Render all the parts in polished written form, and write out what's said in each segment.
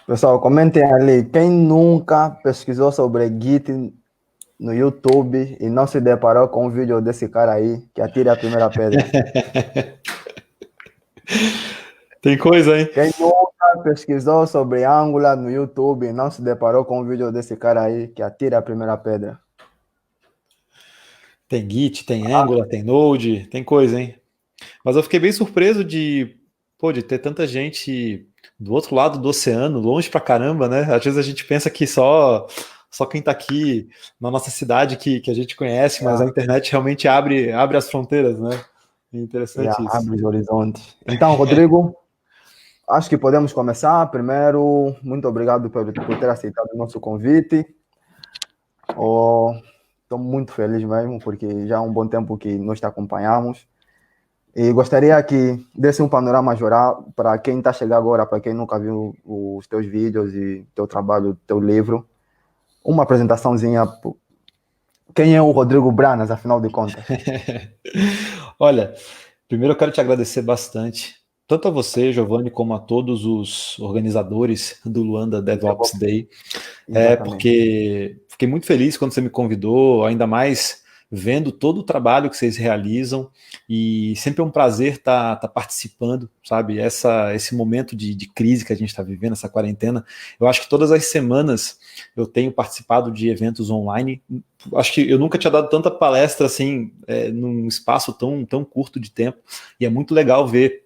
Pessoal, comentem ali. Quem nunca pesquisou sobre Git no YouTube e não se deparou com um vídeo desse cara aí, que atire a primeira pedra? Tem coisa, hein? Quem nunca pesquisou sobre Angular no YouTube e não se deparou com um vídeo desse cara aí, que atire a primeira pedra? Tem Git, tem Angular, tem Node, tem coisa, hein? Mas eu fiquei bem surpreso de ter tanta gente do outro lado do oceano, longe pra caramba, né? Às vezes a gente pensa que só quem tá aqui na nossa cidade que a gente conhece, mas a Yeah, internet realmente abre as fronteiras, né? É yeah, interessante isso. abre os horizontes. Então, Rodrigo, acho que podemos começar. Primeiro, muito obrigado por ter aceitado o nosso convite. Estou muito feliz mesmo, porque já há um bom tempo que nós te acompanhamos. E gostaria que desse um panorama geral para quem está chegando agora, para quem nunca viu os teus vídeos e teu trabalho, teu livro. Uma apresentaçãozinha. Quem é o Rodrigo Branas, afinal de contas? Olha, primeiro eu quero te agradecer bastante, tanto a você, Giovanni, como a todos os organizadores do Luanda DevOps DevOps. Day. Exatamente. Porque fiquei muito feliz quando você me convidou, ainda mais vendo todo o trabalho que vocês realizam, e sempre é um prazer estar participando, sabe? Esse momento de crise que a gente está vivendo, essa quarentena. Eu acho que todas as semanas eu tenho participado de eventos online. Acho que eu nunca tinha dado tanta palestra assim, num espaço tão curto de tempo, e é muito legal ver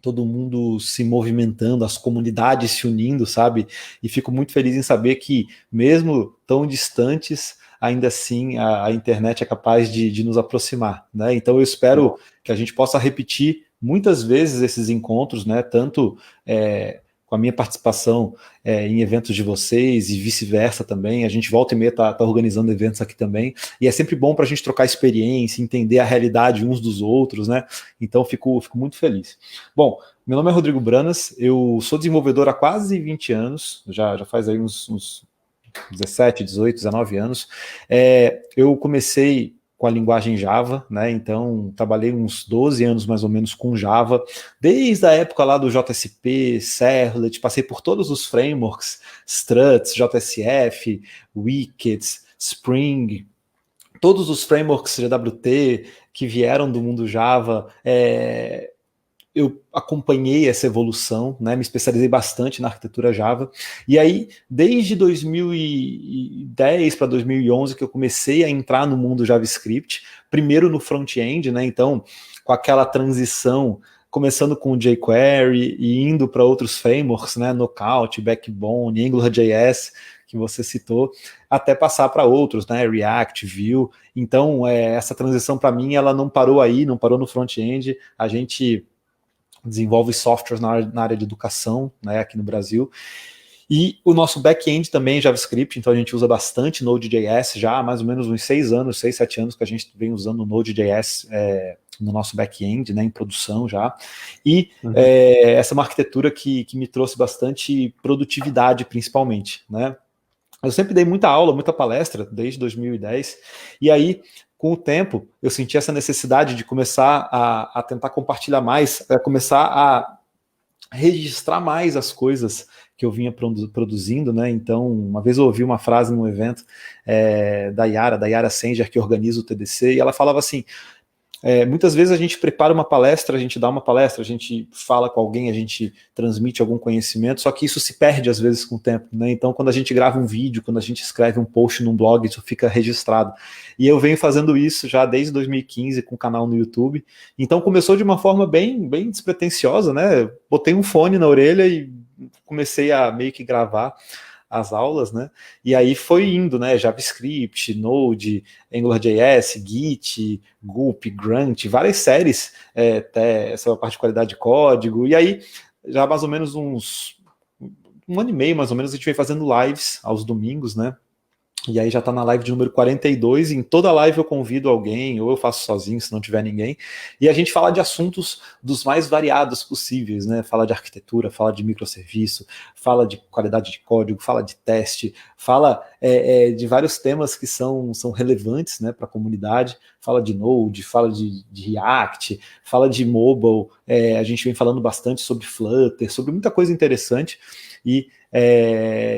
todo mundo se movimentando, as comunidades se unindo, sabe? E fico muito feliz em saber que, mesmo tão distantes, ainda assim a internet é capaz de nos aproximar, né? Então eu espero que a gente possa repetir muitas vezes esses encontros, né? Tanto com a minha participação em eventos de vocês e vice-versa também. A gente volta e meia tá organizando eventos aqui também. E é sempre bom para a gente trocar experiência, entender a realidade uns dos outros, né? Então fico muito feliz. Bom, meu nome é Rodrigo Branas, eu sou desenvolvedor há quase 20 anos, já faz aí uns 17, 18, 19 anos. Eu comecei com a linguagem Java, né? Então trabalhei uns 12 anos mais ou menos com Java, desde a época lá do JSP, Servlet, passei por todos os frameworks, Struts, JSF, Wickets, Spring, todos os frameworks JWT que vieram do mundo Java. Eu acompanhei essa evolução, né, me especializei bastante na arquitetura Java, e aí, desde 2010 para 2011, que eu comecei a entrar no mundo JavaScript, primeiro no front-end, né, então, com aquela transição, começando com o jQuery e indo para outros frameworks, né, Knockout, Backbone, AngularJS, que você citou, até passar para outros, né, React, Vue. Então, essa transição para mim, ela não parou aí, não parou no front-end, a gente desenvolve softwares na área de educação, né, aqui no Brasil. E o nosso back-end também é JavaScript, então a gente usa bastante Node.js já há mais ou menos uns 6 anos, 6, 7 anos que a gente vem usando o Node.js no nosso back-end, né, em produção já. E essa é uma arquitetura que me trouxe bastante produtividade, principalmente, né? Eu sempre dei muita aula, muita palestra, desde 2010, e aí, com o tempo, eu senti essa necessidade de começar a tentar compartilhar mais, começar a registrar mais as coisas que eu vinha produzindo, né? Então, uma vez eu ouvi uma frase num evento da Yara Sanger, que organiza o TDC, e ela falava assim: muitas vezes a gente prepara uma palestra, a gente dá uma palestra, a gente fala com alguém, a gente transmite algum conhecimento, só que isso se perde às vezes com o tempo, né? Então, quando a gente grava um vídeo, quando a gente escreve um post num blog, isso fica registrado. E eu venho fazendo isso já desde 2015 com o canal no YouTube. Então, começou de uma forma bem despretensiosa, né? Botei um fone na orelha e comecei a meio que gravar as aulas, né? E aí foi indo, né? JavaScript, Node, AngularJS, Git, Gulp, Grunt, várias séries, até essa parte de qualidade de código. E aí, já mais ou menos um ano e meio, mais ou menos, a gente vem fazendo lives aos domingos, né? E aí já está na live de número 42, e em toda live eu convido alguém, ou eu faço sozinho se não tiver ninguém, e a gente fala de assuntos dos mais variados possíveis, né? Fala de arquitetura, fala de microserviço, fala de qualidade de código, fala de teste, fala de vários temas que são relevantes, né, para a comunidade, fala de Node, fala de React, fala de mobile, a gente vem falando bastante sobre Flutter, sobre muita coisa interessante. e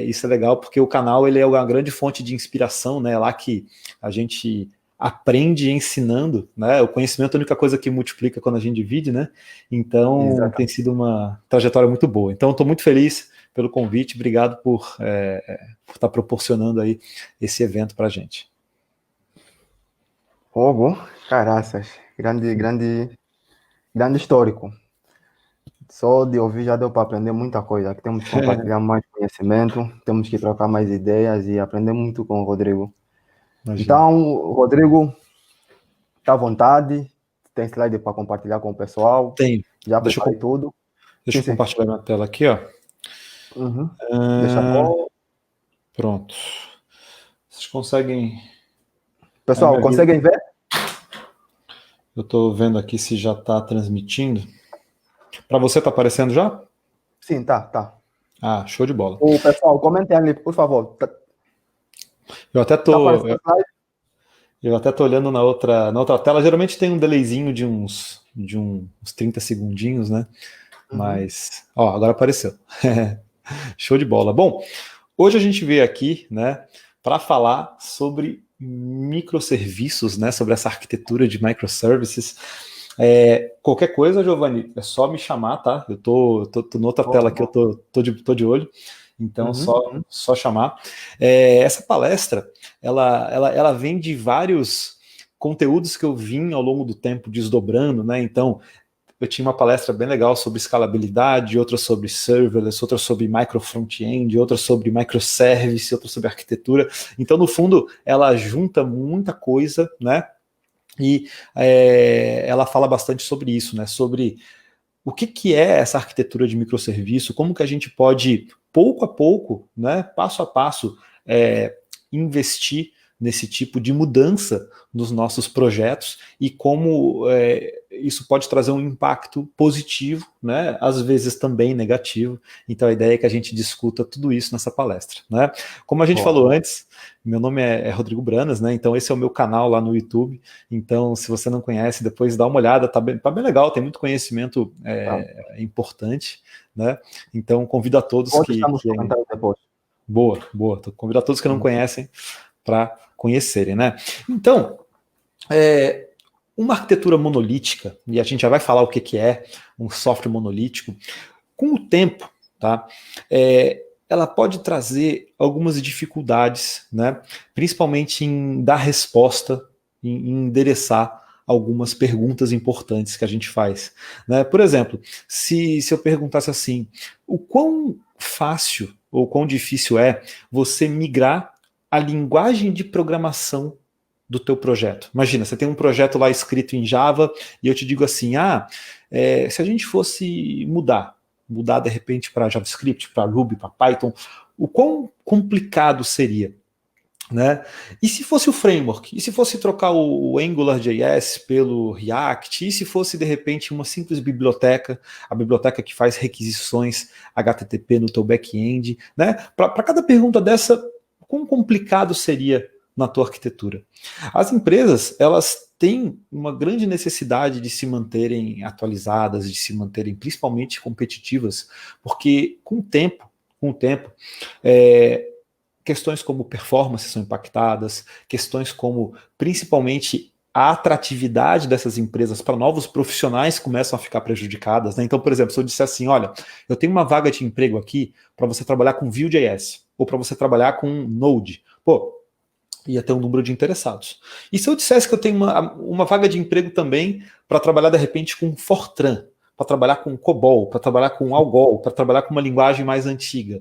isso é legal porque o canal ele é uma grande fonte de inspiração, né? É lá que a gente aprende ensinando, né? O conhecimento é a única coisa que multiplica quando a gente divide, né? Então tem Exatamente. sido uma trajetória muito boa. Então estou muito feliz pelo convite, obrigado por estar proporcionando aí esse evento para a gente. Fogo, caraças, grande histórico. Só de ouvir já deu para aprender muita coisa. Aqui temos que compartilhar mais conhecimento, temos que trocar mais ideias e aprender muito com o Rodrigo. Imagina. Então, Rodrigo, está à vontade, tem slide para compartilhar com o pessoal. Tem. Já Deixa preparei eu, tudo. deixa Sim, eu sim. compartilhar minha tela aqui, ó. Uhum. Deixa bom. Pronto. Vocês conseguem. Aí me Pessoal, avisa. conseguem ver? Eu estou vendo aqui se já está transmitindo. Para você está aparecendo já? Sim, tá. Ah, show de bola. O pessoal, comentem ali, por favor. Eu até Tá tô, aparecendo o slide? eu até tô olhando na outra tela. Geralmente tem um delayzinho de uns 30 segundinhos, né? Uhum. Mas, ó, agora apareceu. Show de bola. Bom, hoje a gente veio aqui, né, para falar sobre microserviços, né, sobre essa arquitetura de microservices. Qualquer coisa, Giovanni, é só me chamar, tá? Eu tô noutra tela aqui, eu Bom. tô de olho, então Uhum. só chamar. Essa palestra, ela vem de vários conteúdos que eu vim ao longo do tempo desdobrando, né? Então, eu tinha uma palestra bem legal sobre escalabilidade, outra sobre serverless, outra sobre micro front-end, outra sobre microservice, outra sobre arquitetura. Então, no fundo, ela junta muita coisa, né? E ela fala bastante sobre isso, né? Sobre o que é essa arquitetura de microserviço, como que a gente pode, pouco a pouco, né, passo a passo, investir nesse tipo de mudança nos nossos projetos e como isso pode trazer um impacto positivo, né, às vezes também negativo. Então a ideia é que a gente discuta tudo isso nessa palestra, né? Como a gente Boa, falou boa. antes, meu nome é Rodrigo Branas, né? Então esse é o meu canal lá no YouTube. Então, se você não conhece, depois dá uma olhada, tá bem legal, tem muito conhecimento Tá. importante, né? Então, convido a todos Pode que, deixar nos que comentários depois. boa, boa, convido a todos que não Uhum. conhecem para conhecerem, né? Então, é, uma arquitetura monolítica, e a gente já vai falar o que é um software monolítico, com o tempo, tá? Ela pode trazer algumas dificuldades, né? Principalmente em dar resposta, em endereçar algumas perguntas importantes que a gente faz, né? Por exemplo, se eu perguntasse assim, o quão fácil ou quão difícil é você migrar a linguagem de programação do teu projeto? Imagina, você tem um projeto lá escrito em Java e eu te digo assim, se a gente fosse mudar de repente para JavaScript, para Ruby, para Python, o quão complicado seria, né? E se fosse o framework? E se fosse trocar o AngularJS pelo React? E se fosse de repente uma simples biblioteca, a biblioteca que faz requisições HTTP no teu back-end, né? Para cada pergunta dessa, quão complicado seria na tua arquitetura? As empresas, elas têm uma grande necessidade de se manterem atualizadas, de se manterem principalmente competitivas, porque com o tempo, é, questões como performance são impactadas, questões como principalmente a atratividade dessas empresas para novos profissionais começam a ficar prejudicadas, né? Então, por exemplo, se eu disser assim, olha, eu tenho uma vaga de emprego aqui para você trabalhar com Vue.js ou para você trabalhar com Node, pô, ia ter um número de interessados. E se eu dissesse que eu tenho uma vaga de emprego também para trabalhar de repente com Fortran, para trabalhar com COBOL, para trabalhar com Algol, para trabalhar com uma linguagem mais antiga,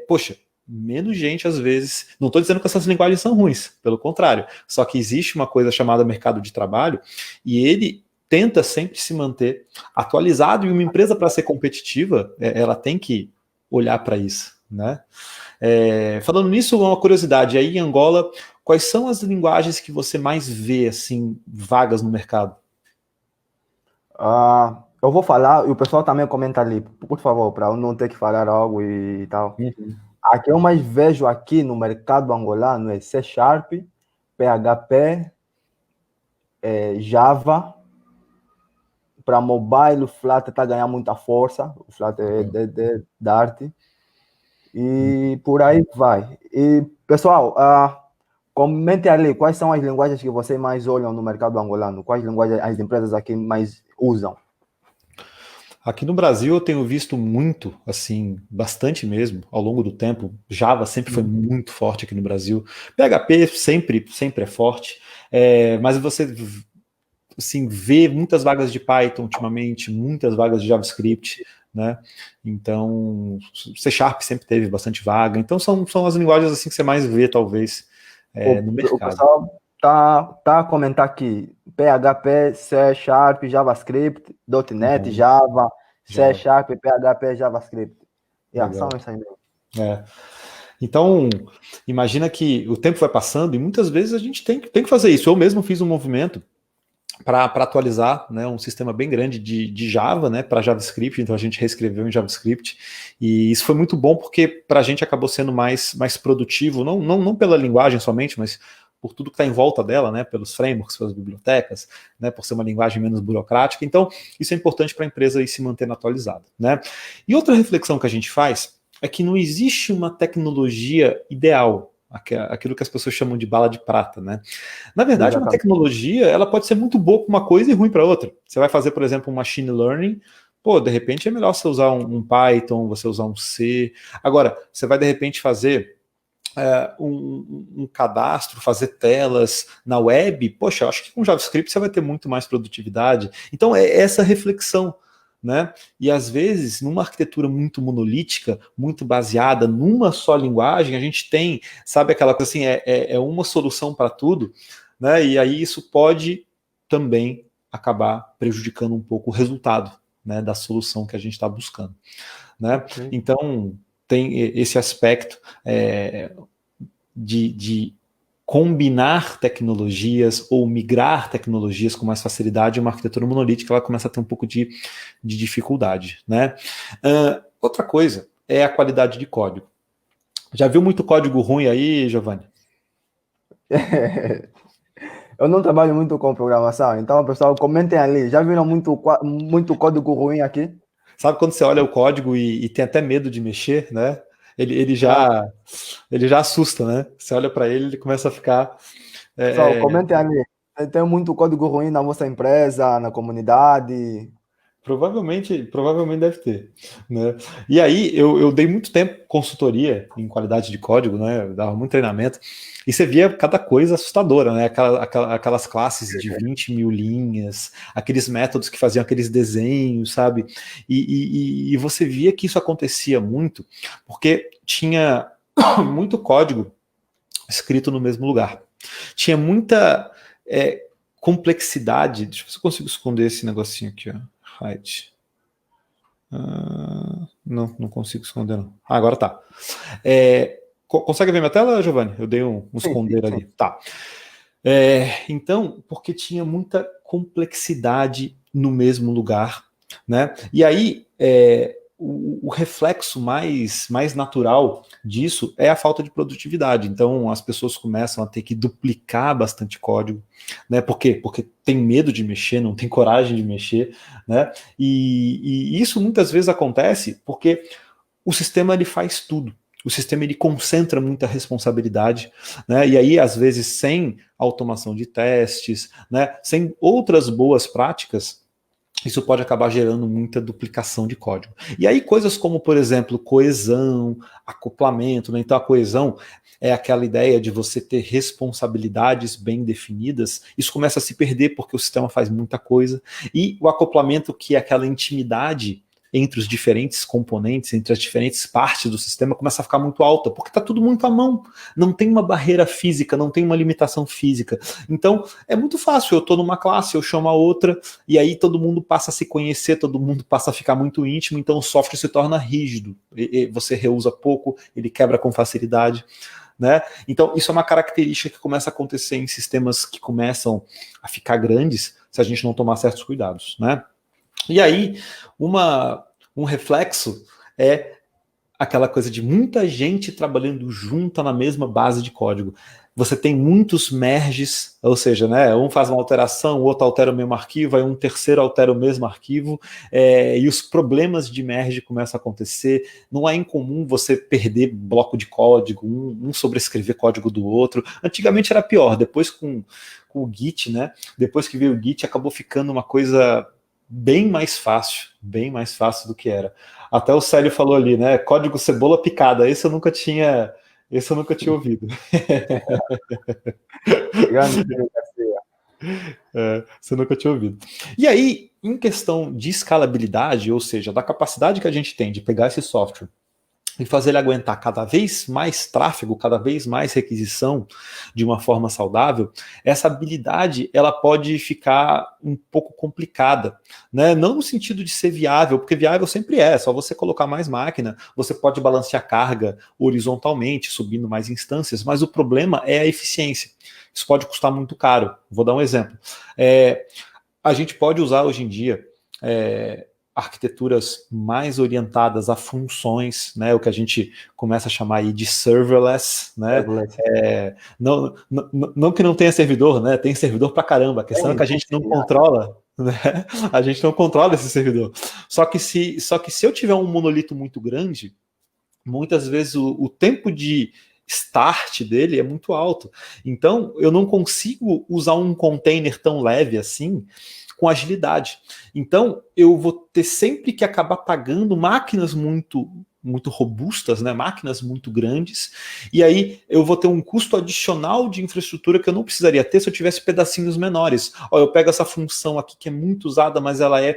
poxa, menos gente às vezes. Não estou dizendo que essas linguagens são ruins, pelo contrário. Só que existe uma coisa chamada mercado de trabalho e ele tenta sempre se manter atualizado e uma empresa para ser competitiva, ela tem que olhar para isso, né? Falando nisso, uma curiosidade, aí em Angola, quais são as linguagens que você mais vê, assim, vagas no mercado? Eu vou falar e o pessoal também comenta ali, por favor, para eu não ter que falar algo e tal. Uhum. A que eu mais vejo aqui no mercado angolano é C Sharp, PHP, Java. Para mobile, o Flutter está ganhando muita força. O Flutter é Legal. de Dart. e por aí vai. E, pessoal, comente ali quais são as linguagens que vocês mais olham no mercado angolano, quais linguagens as empresas aqui mais usam. Aqui no Brasil eu tenho visto muito, assim, bastante mesmo, ao longo do tempo. Java sempre foi muito forte aqui no Brasil. PHP sempre é forte, mas você assim, vê muitas vagas de Python ultimamente, muitas vagas de JavaScript, né? Então, C Sharp sempre teve bastante vaga. Então, são as linguagens assim que você mais vê, talvez, no O mercado. pessoal tá a comentar aqui, PHP, C Sharp, JavaScript, .NET, Uhum. Java, C Java. Sharp, PHP, JavaScript. São Legal. isso aí mesmo. Então, imagina que o tempo vai passando e muitas vezes a gente tem que fazer isso. Eu mesmo fiz um movimento para atualizar, né, um sistema bem grande de Java, né, para JavaScript, então a gente reescreveu em JavaScript, e isso foi muito bom porque para a gente acabou sendo mais produtivo, não pela linguagem somente, mas por tudo que está em volta dela, né, pelos frameworks, pelas bibliotecas, né, por ser uma linguagem menos burocrática. Então, isso é importante para a empresa ir se mantendo atualizada, né. E outra reflexão que a gente faz é que não existe uma tecnologia ideal, aquilo que as pessoas chamam de bala de prata, né? Na verdade, uma Exatamente. tecnologia, ela pode ser muito boa para uma coisa e ruim para outra. Você vai fazer, por exemplo, um machine learning, de repente é melhor você usar um Python, você usar um C. Agora, você vai de repente fazer um cadastro, fazer telas na web, poxa, eu acho que com JavaScript você vai ter muito mais produtividade. Então, é essa reflexão, né? E às vezes, numa arquitetura muito monolítica, muito baseada numa só linguagem, a gente tem, sabe, aquela coisa assim, é uma solução para tudo, né? E aí isso pode também acabar prejudicando um pouco o resultado, né, da solução que a gente está buscando, né? Okay. Então, tem esse aspecto de combinar tecnologias ou migrar tecnologias com mais facilidade. Uma arquitetura monolítica ela começa a ter um pouco de dificuldade, né? Outra coisa é a qualidade de código. Já viu muito código ruim aí, Giovanni? Eu não trabalho muito com programação, então, pessoal, comentem ali. Já viram muito código ruim aqui? Sabe quando você olha o código e tem até medo de mexer, né? Ele Claro. já assusta, né? Você olha para ele começa a ficar. Pessoal, comentem ali. Tem muito código ruim na vossa empresa, na comunidade? Provavelmente deve ter, né? E aí eu dei muito tempo consultoria em qualidade de código, né? Eu dava muito treinamento e você via cada coisa assustadora, né? Aquelas classes de 20 mil linhas, aqueles métodos que faziam aqueles desenhos, sabe? E você via que isso acontecia muito porque tinha muito código escrito no mesmo lugar, tinha muita complexidade. Deixa eu ver se eu consigo esconder esse negocinho aqui, ó. Hide. Não consigo esconder, não. Agora tá. Consegue ver minha tela, Giovanni? Eu dei um esconder ali. Tá. Então, porque tinha muita complexidade no mesmo lugar, né? E aí, o reflexo mais natural disso é a falta de produtividade. Então, as pessoas começam a ter que duplicar bastante código, né? Por quê? Porque tem medo de mexer, não tem coragem de mexer, né? E isso muitas vezes acontece porque o sistema ele faz tudo. O sistema ele concentra muita responsabilidade, né? E aí, às vezes, sem automação de testes, né? Sem outras boas práticas, isso pode acabar gerando muita duplicação de código. E aí coisas como, por exemplo, coesão, acoplamento, né? Então a coesão é aquela ideia de você ter responsabilidades bem definidas. Isso começa a se perder porque o sistema faz muita coisa. E o acoplamento, que é aquela intimidade entre os diferentes componentes, entre as diferentes partes do sistema, começa a ficar muito alta, porque está tudo muito à mão. Não tem uma barreira física, não tem uma limitação física. Então, é muito fácil. Eu estou numa classe, eu chamo a outra, e aí todo mundo passa a se conhecer, todo mundo passa a ficar muito íntimo, então o software se torna rígido. Você reusa pouco, ele quebra com facilidade. Né? Então, isso é uma característica que começa a acontecer em sistemas que começam a ficar grandes se a gente não tomar certos cuidados, né? E aí, um reflexo é aquela coisa de muita gente trabalhando junta na mesma base de código. Você tem muitos merges, ou seja, né, um faz uma alteração, o outro altera o mesmo arquivo, aí um terceiro altera o mesmo arquivo, e os problemas de merge começam a acontecer. Não é incomum você perder bloco de código, um sobrescrever código do outro. Antigamente era pior, depois com o Git, né, depois que veio o Git, acabou ficando uma coisa bem mais fácil do que era. Até o Célio falou ali, né, código cebola picada, esse eu nunca tinha ouvido. Grande Garcia. Você nunca tinha ouvido. E aí, em questão de escalabilidade, ou seja, da capacidade que a gente tem de pegar esse software e fazer ele aguentar cada vez mais tráfego, cada vez mais requisição de uma forma saudável, essa habilidade ela pode ficar um pouco complicada, né? Não no sentido de ser viável, porque viável sempre é, só você colocar mais máquina, você pode balancear carga horizontalmente, subindo mais instâncias, mas o problema é a eficiência. Isso pode custar muito caro. Vou dar um exemplo. A gente pode usar hoje em dia arquiteturas mais orientadas a funções, né, o que a gente começa a chamar aí de serverless, né, não que não tenha servidor, né, tem servidor pra caramba, a questão é que a gente não controla, né, a gente não controla esse servidor, só que se eu tiver um monolito muito grande, muitas vezes o tempo de start dele é muito alto, então eu não consigo usar um container tão leve assim, com agilidade. Então, eu vou ter sempre que acabar pagando máquinas muito robustas, né, máquinas muito grandes, e aí eu vou ter um custo adicional de infraestrutura que eu não precisaria ter se eu tivesse pedacinhos menores. Ó, eu pego essa função aqui que é muito usada, mas ela é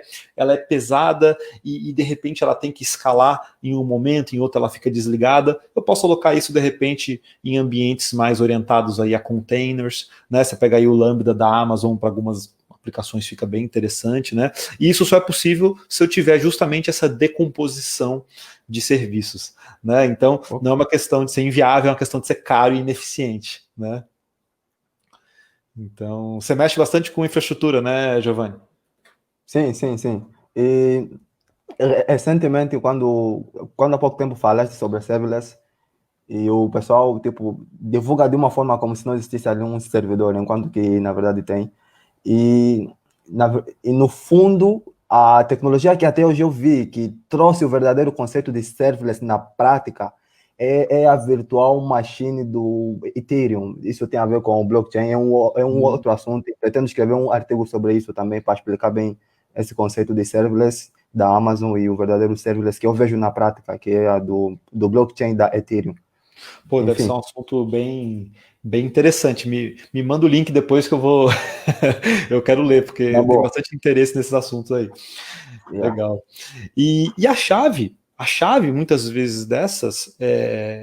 pesada e de repente ela tem que escalar em um momento, em outro ela fica desligada. Eu posso alocar isso de repente em ambientes mais orientados aí a containers, né? Você pega aí o Lambda da Amazon para algumas aplicações, fica bem interessante, né? E isso só é possível se eu tiver justamente essa decomposição de serviços, né? Então, não é uma questão de ser inviável, é uma questão de ser caro e ineficiente, né? Então, você mexe bastante com infraestrutura, né, Giovanni? Sim. E recentemente, quando há pouco tempo falaste sobre serverless, e o pessoal, tipo, divulga de uma forma como se não existisse ali um servidor, enquanto que, na verdade, tem. E, no fundo, a tecnologia que até hoje eu vi, que trouxe o verdadeiro conceito de serverless na prática, é a virtual machine do Ethereum. Isso tem a ver com o blockchain, é um outro assunto. Pretendo escrever um artigo sobre isso também, para explicar bem esse conceito de serverless da Amazon e o verdadeiro serverless que eu vejo na prática, que é a do blockchain da Ethereum. Pô, deve ser um assunto bem interessante. Me manda o link depois que eu vou. Eu quero ler, porque eu tenho bastante interesse nesses assuntos aí. Legal. E a chave, muitas vezes dessas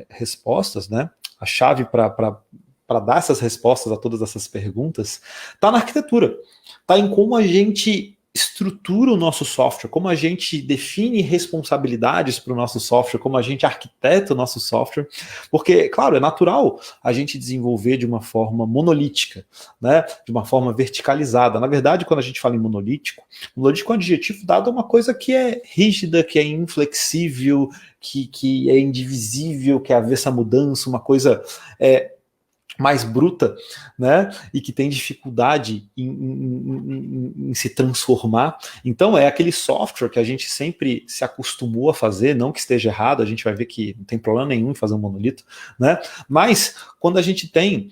respostas, né? A chave para dar essas respostas a todas essas perguntas está na arquitetura, está em como a gente estrutura o nosso software, como a gente define responsabilidades para o nosso software, como a gente arquiteta o nosso software, porque, claro, é natural a gente desenvolver de uma forma monolítica, né, de uma forma verticalizada. Na verdade, quando a gente fala em monolítico é um adjetivo dado a uma coisa que é rígida, que é inflexível, que é indivisível, que é avessa a mudança, uma coisa mais bruta, né, e que tem dificuldade em se transformar. Então é aquele software que a gente sempre se acostumou a fazer, não que esteja errado, a gente vai ver que não tem problema nenhum em fazer um monolito, né, mas quando a gente tem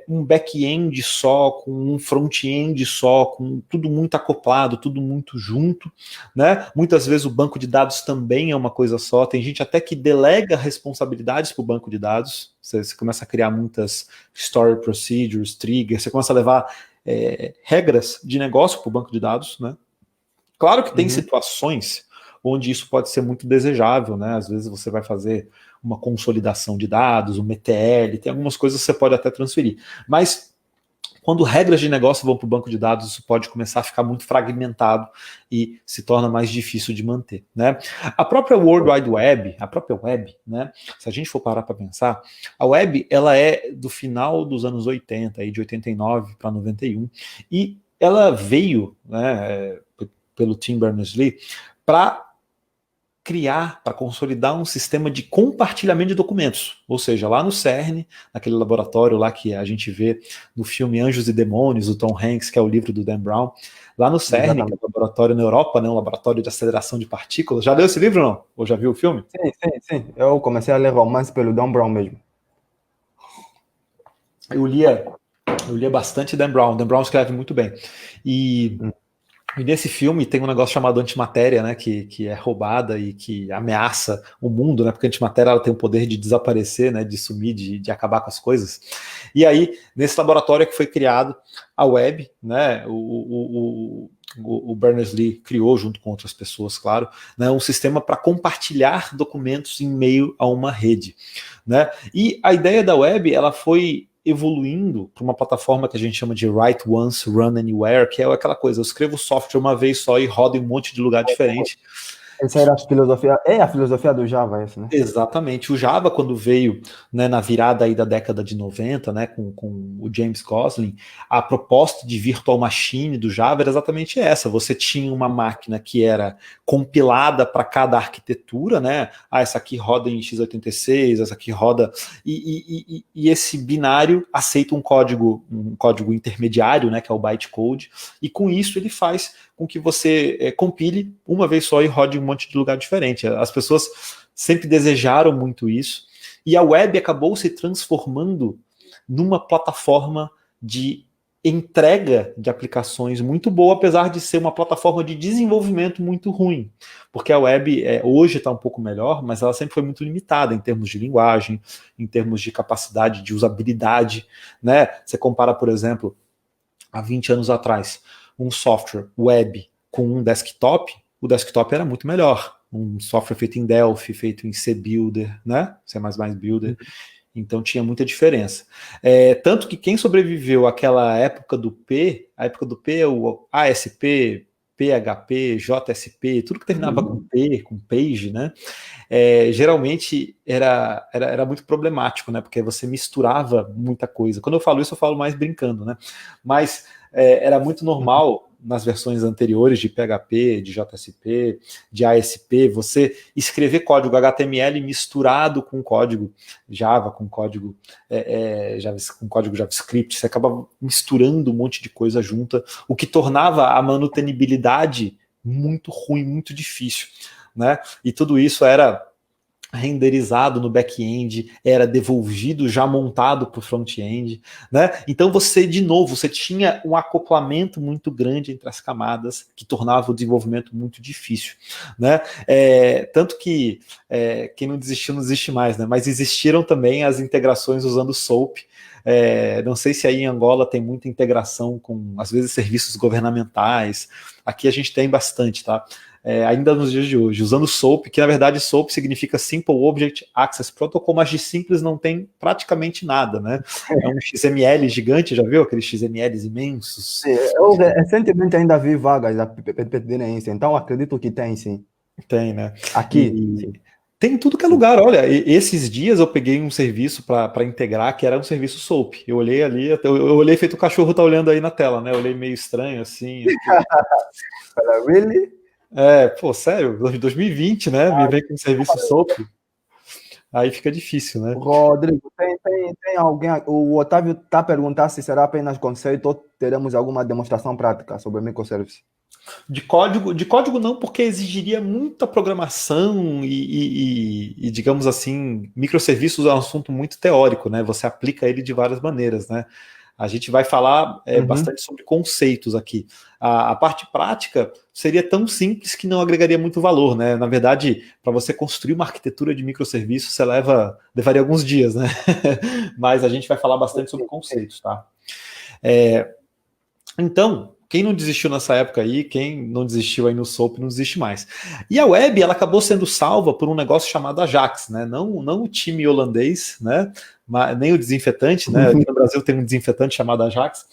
um back-end só, com um front-end só, com tudo muito acoplado, tudo muito junto, né, muitas vezes o banco de dados também é uma coisa só, tem gente até que delega responsabilidades para o banco de dados, você começa a criar muitas story procedures, triggers, você começa a levar regras de negócio para o banco de dados, né? Claro que tem situações onde isso pode ser muito desejável, né? Às vezes você vai fazer uma consolidação de dados, um ETL, tem algumas coisas que você pode até transferir, mas quando regras de negócio vão para o banco de dados, isso pode começar a ficar muito fragmentado e se torna mais difícil de manter, né? A própria World Wide Web, a própria web, né? Se a gente for parar para pensar, a web ela é do final dos anos 80, aí de 89 para 91, e ela veio, né, pelo Tim Berners-Lee para criar, para consolidar um sistema de compartilhamento de documentos. Ou seja, lá no CERN, naquele laboratório lá que a gente vê no filme Anjos e Demônios, do Tom Hanks, que é o livro do Dan Brown, lá no CERN, que é um laboratório na Europa, né, um laboratório de aceleração de partículas. Já leu esse livro ou não? Ou já viu o filme? Sim. Eu comecei a ler romance pelo Dan Brown mesmo. Eu lia bastante Dan Brown. Dan Brown escreve muito bem. E nesse filme tem um negócio chamado antimatéria, né, que é roubada e que ameaça o mundo, né, porque a antimatéria ela tem o poder de desaparecer, né, de sumir, de acabar com as coisas. E aí, nesse laboratório que foi criado a web, né, o Berners-Lee criou, junto com outras pessoas, claro, né, um sistema para compartilhar documentos em meio a uma rede. Né? E a ideia da web ela foi evoluindo para uma plataforma que a gente chama de Write Once, Run Anywhere, que é aquela coisa, eu escrevo software uma vez só e roda em um monte de lugar diferente. Essa era a filosofia, a filosofia do Java, esse, né? Exatamente. O Java, quando veio, né, na virada aí da década de 90, né, com o James Gosling, a proposta de virtual machine do Java era exatamente essa. Você tinha uma máquina que era compilada para cada arquitetura, né? Essa aqui roda em x86, essa aqui roda... E esse binário aceita um código intermediário, né, que é o bytecode, e com isso ele faz com que você compile uma vez só e rode em um monte de lugar diferente. As pessoas sempre desejaram muito isso, e a web acabou se transformando numa plataforma de entrega de aplicações muito boa, apesar de ser uma plataforma de desenvolvimento muito ruim, porque a web hoje está um pouco melhor, mas ela sempre foi muito limitada em termos de linguagem, em termos de capacidade de usabilidade, né? Você compara, por exemplo, há 20 anos atrás, um software web com um desktop, o desktop era muito melhor. Um software feito em Delphi, feito em C Builder, né? C++ Builder. Então tinha muita diferença. Tanto que quem sobreviveu àquela época do P, a época do P é o ASP, PHP, JSP, tudo que terminava com P, com page, né? Geralmente era muito problemático, né? Porque você misturava muita coisa. Quando eu falo isso, eu falo mais brincando, né? Mas era muito normal nas versões anteriores de PHP, de JSP, de ASP, você escrever código HTML misturado com código Java, com código JavaScript, você acaba misturando um monte de coisa junta, o que tornava a manutenibilidade muito ruim, muito difícil, né? E tudo isso era renderizado no back-end, era devolvido já montado para o front-end, né? Então você, de novo, você tinha um acoplamento muito grande entre as camadas que tornava o desenvolvimento muito difícil, né? Tanto que quem não desistiu não desiste mais, né? Mas existiram também as integrações usando SOAP. Não sei se aí em Angola tem muita integração com, às vezes, serviços governamentais. Aqui a gente tem bastante, tá? Ainda nos dias de hoje, usando SOAP, que na verdade SOAP significa Simple Object Access Protocol, mas de simples não tem praticamente nada, né? É um XML gigante, já viu aqueles XMLs imensos? Eu recentemente ainda vi vagas a pedirem isso, então acredito que tem, sim. Tem, né? Aqui. Tem tudo que é lugar. Olha, esses dias eu peguei um serviço para integrar, que era um serviço SOAP. Eu olhei ali, eu olhei feito o cachorro tá olhando aí na tela, né? Eu olhei meio estranho, assim. Really? Pô, sério, 2020, né? Me vem com um serviço SOAP. Aí fica difícil, né? Rodrigo, tem alguém. O Otávio está perguntando se será apenas conceito ou teremos alguma demonstração prática sobre microservice. De código não, porque exigiria muita programação e, digamos assim, microserviços é um assunto muito teórico, né? Você aplica ele de várias maneiras, né? A gente vai falar bastante sobre conceitos aqui. A parte prática seria tão simples que não agregaria muito valor, né? Na verdade, para você construir uma arquitetura de microserviços, levaria alguns dias, né? Mas a gente vai falar bastante sobre conceitos, tá? Então, quem não desistiu nessa época aí, quem não desistiu aí no SOAP, não desiste mais. E a web, ela acabou sendo salva por um negócio chamado Ajax, né? Não o time holandês, né? Nem o desinfetante, né? Aqui no Brasil tem um desinfetante chamado Ajax,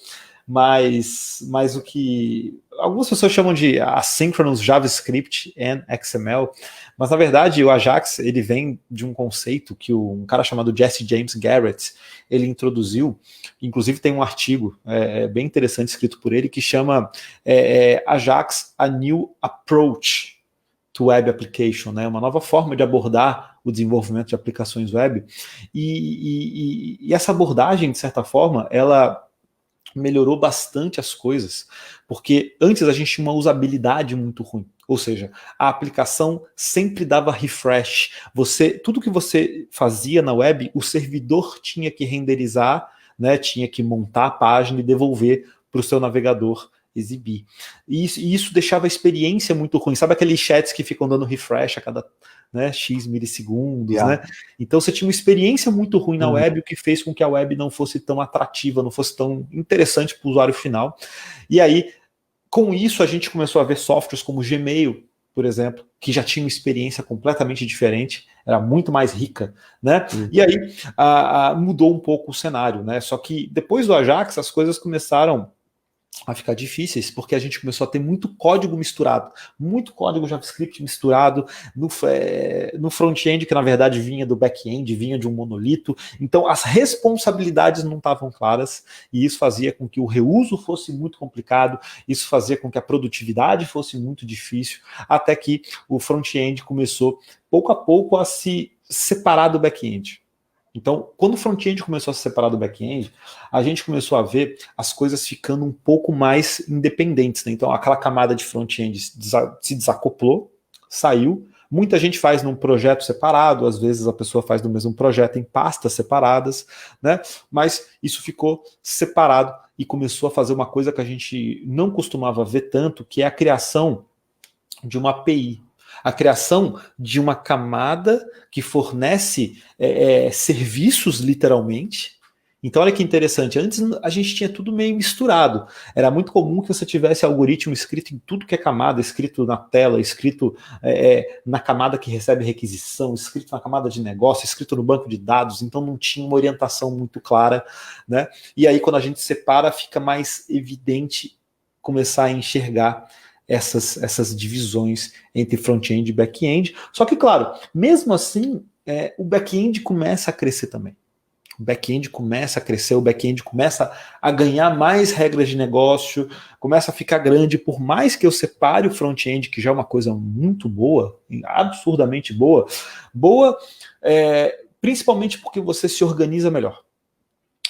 mas o que algumas pessoas chamam de Asynchronous JavaScript and XML, mas na verdade o Ajax ele vem de um conceito que um cara chamado Jesse James Garrett ele introduziu, inclusive tem um artigo bem interessante escrito por ele que chama Ajax A New Approach to web application, né? Uma nova forma de abordar o desenvolvimento de aplicações web. E essa abordagem, de certa forma, ela melhorou bastante as coisas, porque antes a gente tinha uma usabilidade muito ruim. Ou seja, a aplicação sempre dava refresh. Tudo que você fazia na web, o servidor tinha que renderizar, né, tinha que montar a página e devolver para o seu navegador exibir. E isso deixava a experiência muito ruim. Sabe aqueles chats que ficam dando refresh a cada, né, X milissegundos, né? Então você tinha uma experiência muito ruim na web, o que fez com que a web não fosse tão atrativa, não fosse tão interessante para o usuário final. E aí, com isso, a gente começou a ver softwares como o Gmail, por exemplo, que já tinha uma experiência completamente diferente, era muito mais rica, né? E aí mudou um pouco o cenário, né? Só que depois do Ajax, as coisas começaram a ficar difíceis, porque a gente começou a ter muito código misturado, muito código JavaScript misturado no front-end, que na verdade vinha do back-end, vinha de um monolito. Então as responsabilidades não estavam claras, e isso fazia com que o reuso fosse muito complicado, isso fazia com que a produtividade fosse muito difícil, até que o front-end começou, pouco a pouco, a se separar do back-end. Então, quando o front-end começou a se separar do back-end, a gente começou a ver as coisas ficando um pouco mais independentes, né? Então, aquela camada de front-end se desacoplou, saiu. Muita gente faz num projeto separado, às vezes a pessoa faz no mesmo projeto em pastas separadas, né? Mas isso ficou separado e começou a fazer uma coisa que a gente não costumava ver tanto, que é a criação de uma API. A criação de uma camada que fornece serviços, literalmente. Então, olha que interessante. Antes a gente tinha tudo meio misturado. Era muito comum que você tivesse algoritmo escrito em tudo que é camada, escrito na tela, escrito na camada que recebe requisição, escrito na camada de negócio, escrito no banco de dados. Então, não tinha uma orientação muito clara, né? E aí, quando a gente separa, fica mais evidente começar a enxergar essas divisões entre front-end e back-end. Só que, claro, mesmo assim, o back-end começa a crescer também. O back-end começa a crescer, o back-end começa a ganhar mais regras de negócio, começa a ficar grande, por mais que eu separe o front-end, que já é uma coisa muito boa, absurdamente boa, principalmente porque você se organiza melhor.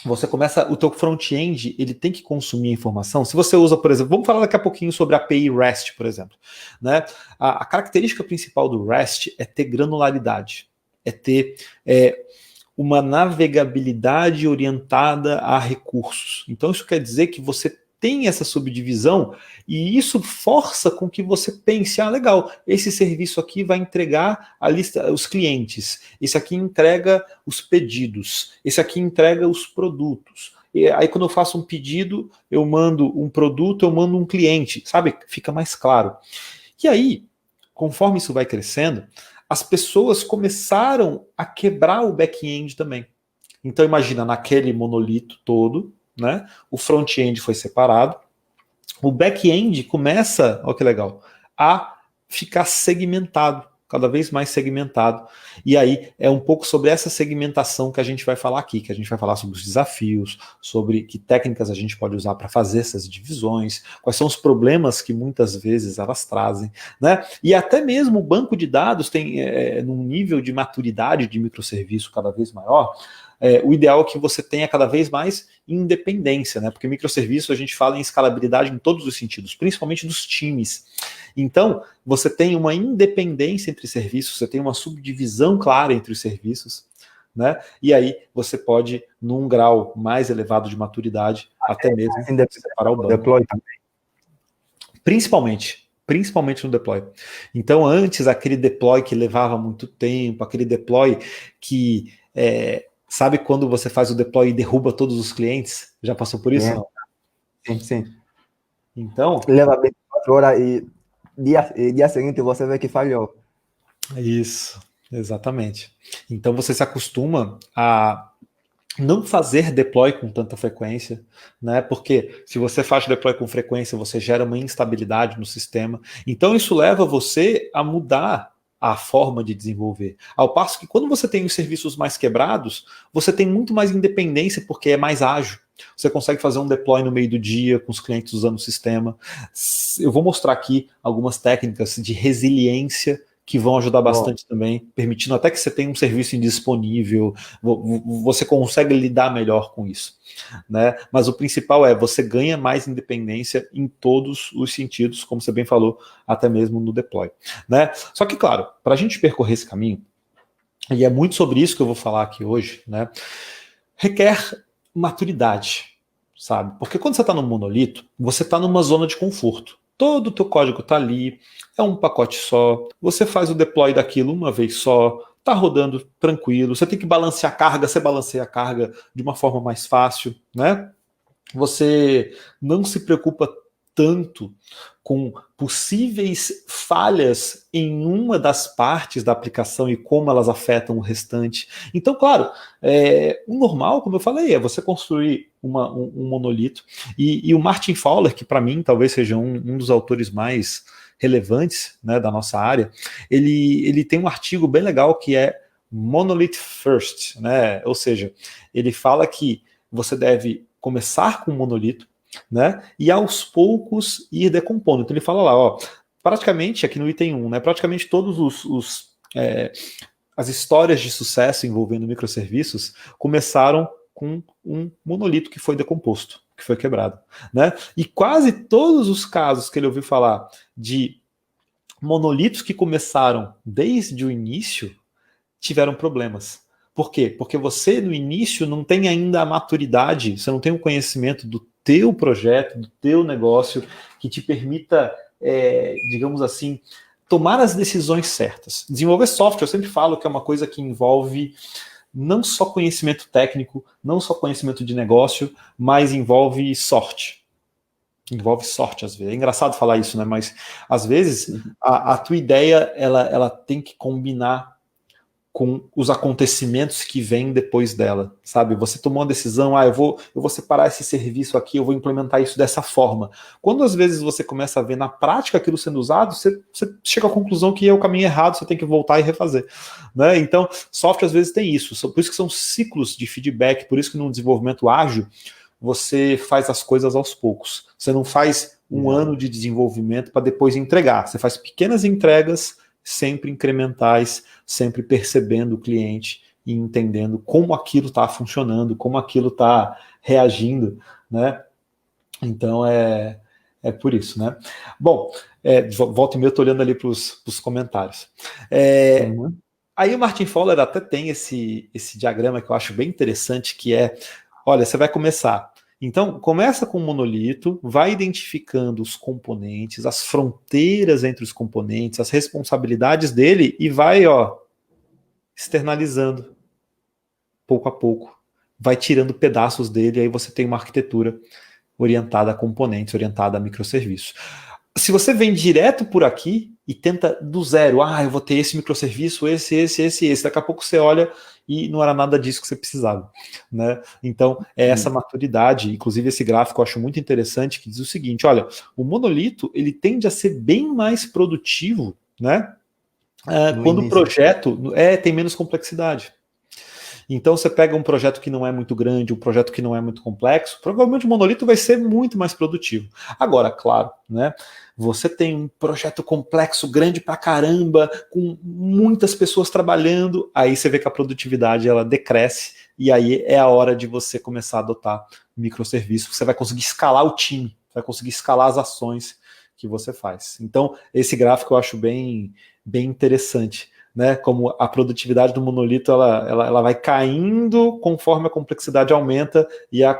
Você começa, o teu front-end, ele tem que consumir informação. Se você usa, por exemplo, vamos falar daqui a pouquinho sobre a API REST, por exemplo, né? A característica principal do REST é ter granularidade, é ter uma navegabilidade orientada a recursos. Então isso quer dizer que você tem essa subdivisão e isso força com que você pense, legal, esse serviço aqui vai entregar a lista, os clientes, esse aqui entrega os pedidos, esse aqui entrega os produtos. E aí quando eu faço um pedido, eu mando um produto, eu mando um cliente, sabe? Fica mais claro. E aí, conforme isso vai crescendo, as pessoas começaram a quebrar o back-end também. Então imagina, naquele monolito todo, né? O front-end foi separado, o back-end começa, olha que legal, a ficar segmentado, cada vez mais segmentado. E aí é um pouco sobre essa segmentação que a gente vai falar aqui, que a gente vai falar sobre os desafios, sobre que técnicas a gente pode usar para fazer essas divisões, quais são os problemas que muitas vezes elas trazem, né? E até mesmo o banco de dados tem num nível de maturidade de microserviço cada vez maior. O ideal é que você tenha cada vez mais independência, né? Porque microserviço a gente fala em escalabilidade em todos os sentidos, principalmente dos times. Então, você tem uma independência entre serviços, você tem uma subdivisão clara entre os serviços, né? E aí você pode, num grau mais elevado de maturidade, até mesmo separar o banco. Deploy também. Principalmente no deploy. Então, antes, aquele deploy que levava muito tempo, aquele deploy que sabe quando você faz o deploy e derruba todos os clientes? Já passou por isso? Não? Sim. Então... leva 24 horas e dia seguinte você vê que falhou. Isso, exatamente. Então você se acostuma a não fazer deploy com tanta frequência, né? Porque se você faz deploy com frequência, você gera uma instabilidade no sistema. Então isso leva você a mudar a forma de desenvolver. Ao passo que quando você tem os serviços mais quebrados, você tem muito mais independência porque é mais ágil. Você consegue fazer um deploy no meio do dia com os clientes usando o sistema. Eu vou mostrar aqui algumas técnicas de resiliência que vão ajudar bastante também, permitindo até que você tenha um serviço indisponível, você consegue lidar melhor com isso, né? Mas o principal é, você ganha mais independência em todos os sentidos, como você bem falou, até mesmo no deploy, né? Só que, claro, para a gente percorrer esse caminho, e é muito sobre isso que eu vou falar aqui hoje, né? Requer maturidade, sabe? Porque quando você está no monolito, você está numa zona de conforto. Todo o teu código está ali, é um pacote só, você faz o deploy daquilo uma vez só, está rodando tranquilo, você tem que balancear a carga, você balanceia a carga de uma forma mais fácil, né? Você não se preocupa tanto com possíveis falhas em uma das partes da aplicação e como elas afetam o restante. Então, claro, o normal, como eu falei, é você construir um monolito. E o Martin Fowler, que para mim talvez seja um dos autores mais relevantes, né, da nossa área, ele tem um artigo bem legal que é Monolith First, né? Ou seja, ele fala que você deve começar com um monolito, né? E aos poucos ir decompondo. Então ele fala lá, ó, praticamente aqui no item 1, né? Praticamente todos as histórias de sucesso envolvendo microserviços começaram com um monolito que foi decomposto, que foi quebrado, né? E quase todos os casos que ele ouviu falar de monolitos que começaram desde o início tiveram problemas. Por quê? Porque você, no início, não tem ainda a maturidade, você não tem o conhecimento do teu projeto, do teu negócio, que te permita, digamos assim, tomar as decisões certas. Desenvolver software, eu sempre falo que é uma coisa que envolve não só conhecimento técnico, não só conhecimento de negócio, mas envolve sorte. Envolve sorte, às vezes. É engraçado falar isso, né? Mas, às vezes, a tua ideia, ela tem que combinar com os acontecimentos que vêm depois dela, sabe? Você tomou uma decisão, eu vou separar esse serviço aqui, eu vou implementar isso dessa forma. Quando às vezes você começa a ver na prática aquilo sendo usado, você chega à conclusão que é o caminho errado, você tem que voltar e refazer, né? Então, software às vezes tem isso, por isso que são ciclos de feedback, por isso que no desenvolvimento ágil, você faz as coisas aos poucos. Você não faz um ano de desenvolvimento para depois entregar, você faz pequenas entregas, sempre incrementais, sempre percebendo o cliente e entendendo como aquilo está funcionando, como aquilo está reagindo, né? Então é por isso, né? Bom, volta e meia eu estou olhando ali para os comentários. Aí o Martin Fowler até tem esse diagrama que eu acho bem interessante, que é, olha, você vai começar. Então, começa com o monolito, vai identificando os componentes, as fronteiras entre os componentes, as responsabilidades dele e vai, externalizando pouco a pouco. Vai tirando pedaços dele, aí você tem uma arquitetura orientada a componentes, orientada a microserviços. Se você vem direto por aqui e tenta do zero, eu vou ter esse microserviço, esse, daqui a pouco você olha e não era nada disso que você precisava, né? Então, é essa maturidade, inclusive esse gráfico eu acho muito interessante, que diz o seguinte, olha, o monolito, ele tende a ser bem mais produtivo, né? Quando o projeto tem menos complexidade. Então você pega um projeto que não é muito grande, um projeto que não é muito complexo, provavelmente o monolito vai ser muito mais produtivo. Agora, claro, né? Você tem um projeto complexo, grande pra caramba, com muitas pessoas trabalhando, aí você vê que a produtividade ela decresce, e aí é a hora de você começar a adotar microserviços. Você vai conseguir escalar o time, vai conseguir escalar as ações que você faz. Então, esse gráfico eu acho bem interessante. Né, como a produtividade do monolito ela vai caindo conforme a complexidade aumenta e a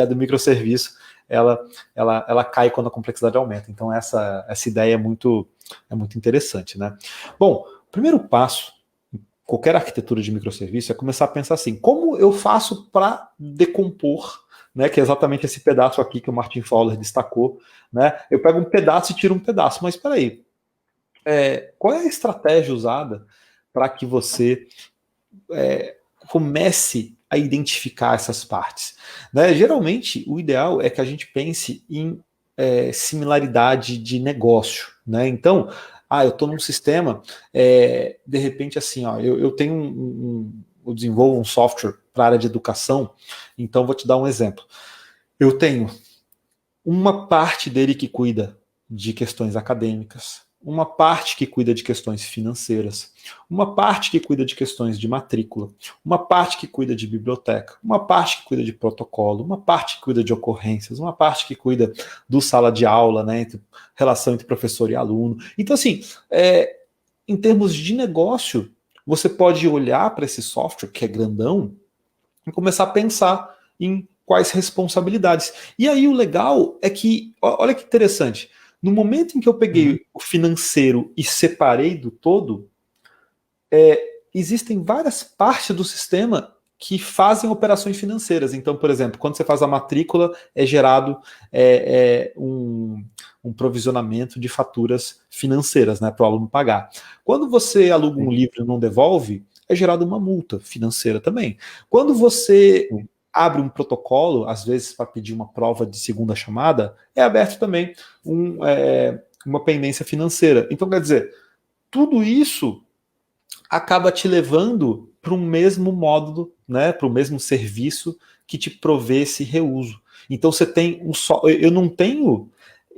do microserviço ela cai quando a complexidade aumenta. Então essa ideia é muito interessante, né? Bom, o primeiro passo em qualquer arquitetura de microserviço é começar a pensar assim, como eu faço para decompor, né, que é exatamente esse pedaço aqui que o Martin Fowler destacou, né? Eu pego um pedaço e tiro um pedaço, mas espera aí. Qual é a estratégia usada para que você comece a identificar essas partes? Né? Geralmente, o ideal é que a gente pense em similaridade de negócio. Né? Então, eu estou num sistema, de repente, assim, eu tenho eu desenvolvo um software para a área de educação, então vou te dar um exemplo. Eu tenho uma parte dele que cuida de questões acadêmicas, uma parte que cuida de questões financeiras, uma parte que cuida de questões de matrícula, uma parte que cuida de biblioteca, uma parte que cuida de protocolo, uma parte que cuida de ocorrências, uma parte que cuida do sala de aula, né, relação entre professor e aluno. Então, assim, em termos de negócio, você pode olhar para esse software, que é grandão, e começar a pensar em quais responsabilidades. E aí o legal é que, olha que interessante, no momento em que eu peguei o financeiro e separei do todo, existem várias partes do sistema que fazem operações financeiras. Então, por exemplo, quando você faz a matrícula, é gerado um provisionamento de faturas financeiras, né, para o aluno pagar. Quando você aluga um livro e não devolve, é gerada uma multa financeira também. Quando você abre um protocolo, às vezes para pedir uma prova de segunda chamada, é aberto também uma pendência financeira. Então, quer dizer, tudo isso acaba te levando para um mesmo módulo, né, para o mesmo serviço que te provê esse reuso. Então você tem eu não tenho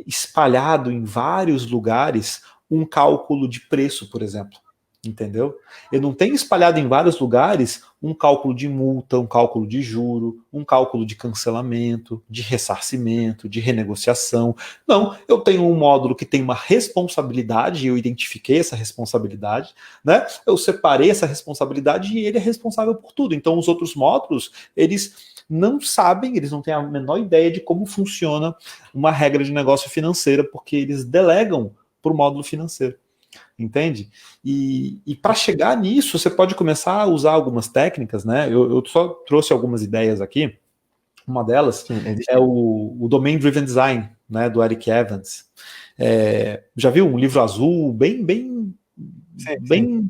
espalhado em vários lugares um cálculo de preço, por exemplo. Entendeu? Eu não tenho espalhado em vários lugares um cálculo de multa, um cálculo de juro, um cálculo de cancelamento, de ressarcimento, de renegociação. Não, eu tenho um módulo que tem uma responsabilidade, eu identifiquei essa responsabilidade, né? Eu separei essa responsabilidade e ele é responsável por tudo. Então os outros módulos, eles não sabem, eles não têm a menor ideia de como funciona uma regra de negócio financeira, porque eles delegam para o módulo financeiro. Entende? E para chegar nisso, você pode começar a usar algumas técnicas, né? Eu só trouxe algumas ideias aqui. Uma delas é o Domain Driven Design, né, do Eric Evans. Já viu um livro azul bem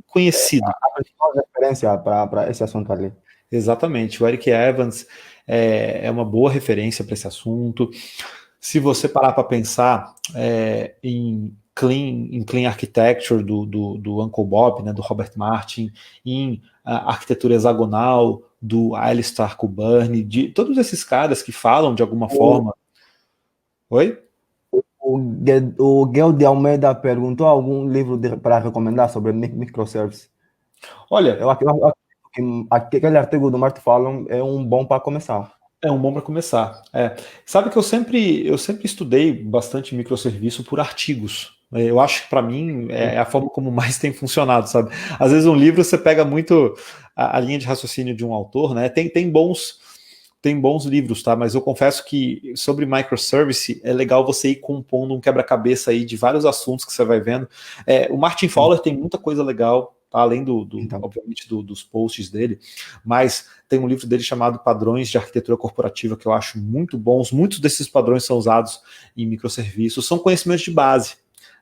conhecido? A principal referência para esse assunto ali. Exatamente. O Eric Evans é uma boa referência para esse assunto. Se você parar para pensar em Clean Architecture do Uncle Bob, né, do Robert Martin, em arquitetura hexagonal do Alistair Cockburn, de todos esses caras que falam de alguma forma. Oi? O Guel de Almeida perguntou algum livro para recomendar sobre microservices. Olha, eu acredito que aquele artigo do Martin Fallon é um bom para começar. É um bom para começar. Sabe que eu sempre estudei bastante microserviço por artigos. Eu acho que para mim é a forma como mais tem funcionado, sabe? Às vezes um livro você pega muito a linha de raciocínio de um autor, né? Tem bons livros, tá? Mas eu confesso que sobre microservice é legal você ir compondo um quebra-cabeça aí de vários assuntos que você vai vendo. O Martin Fowler tem muita coisa legal, tá? Além obviamente dos posts dele, mas tem um livro dele chamado Padrões de Arquitetura Corporativa que eu acho muito bons. Muitos desses padrões são usados em microserviços, são conhecimentos de base,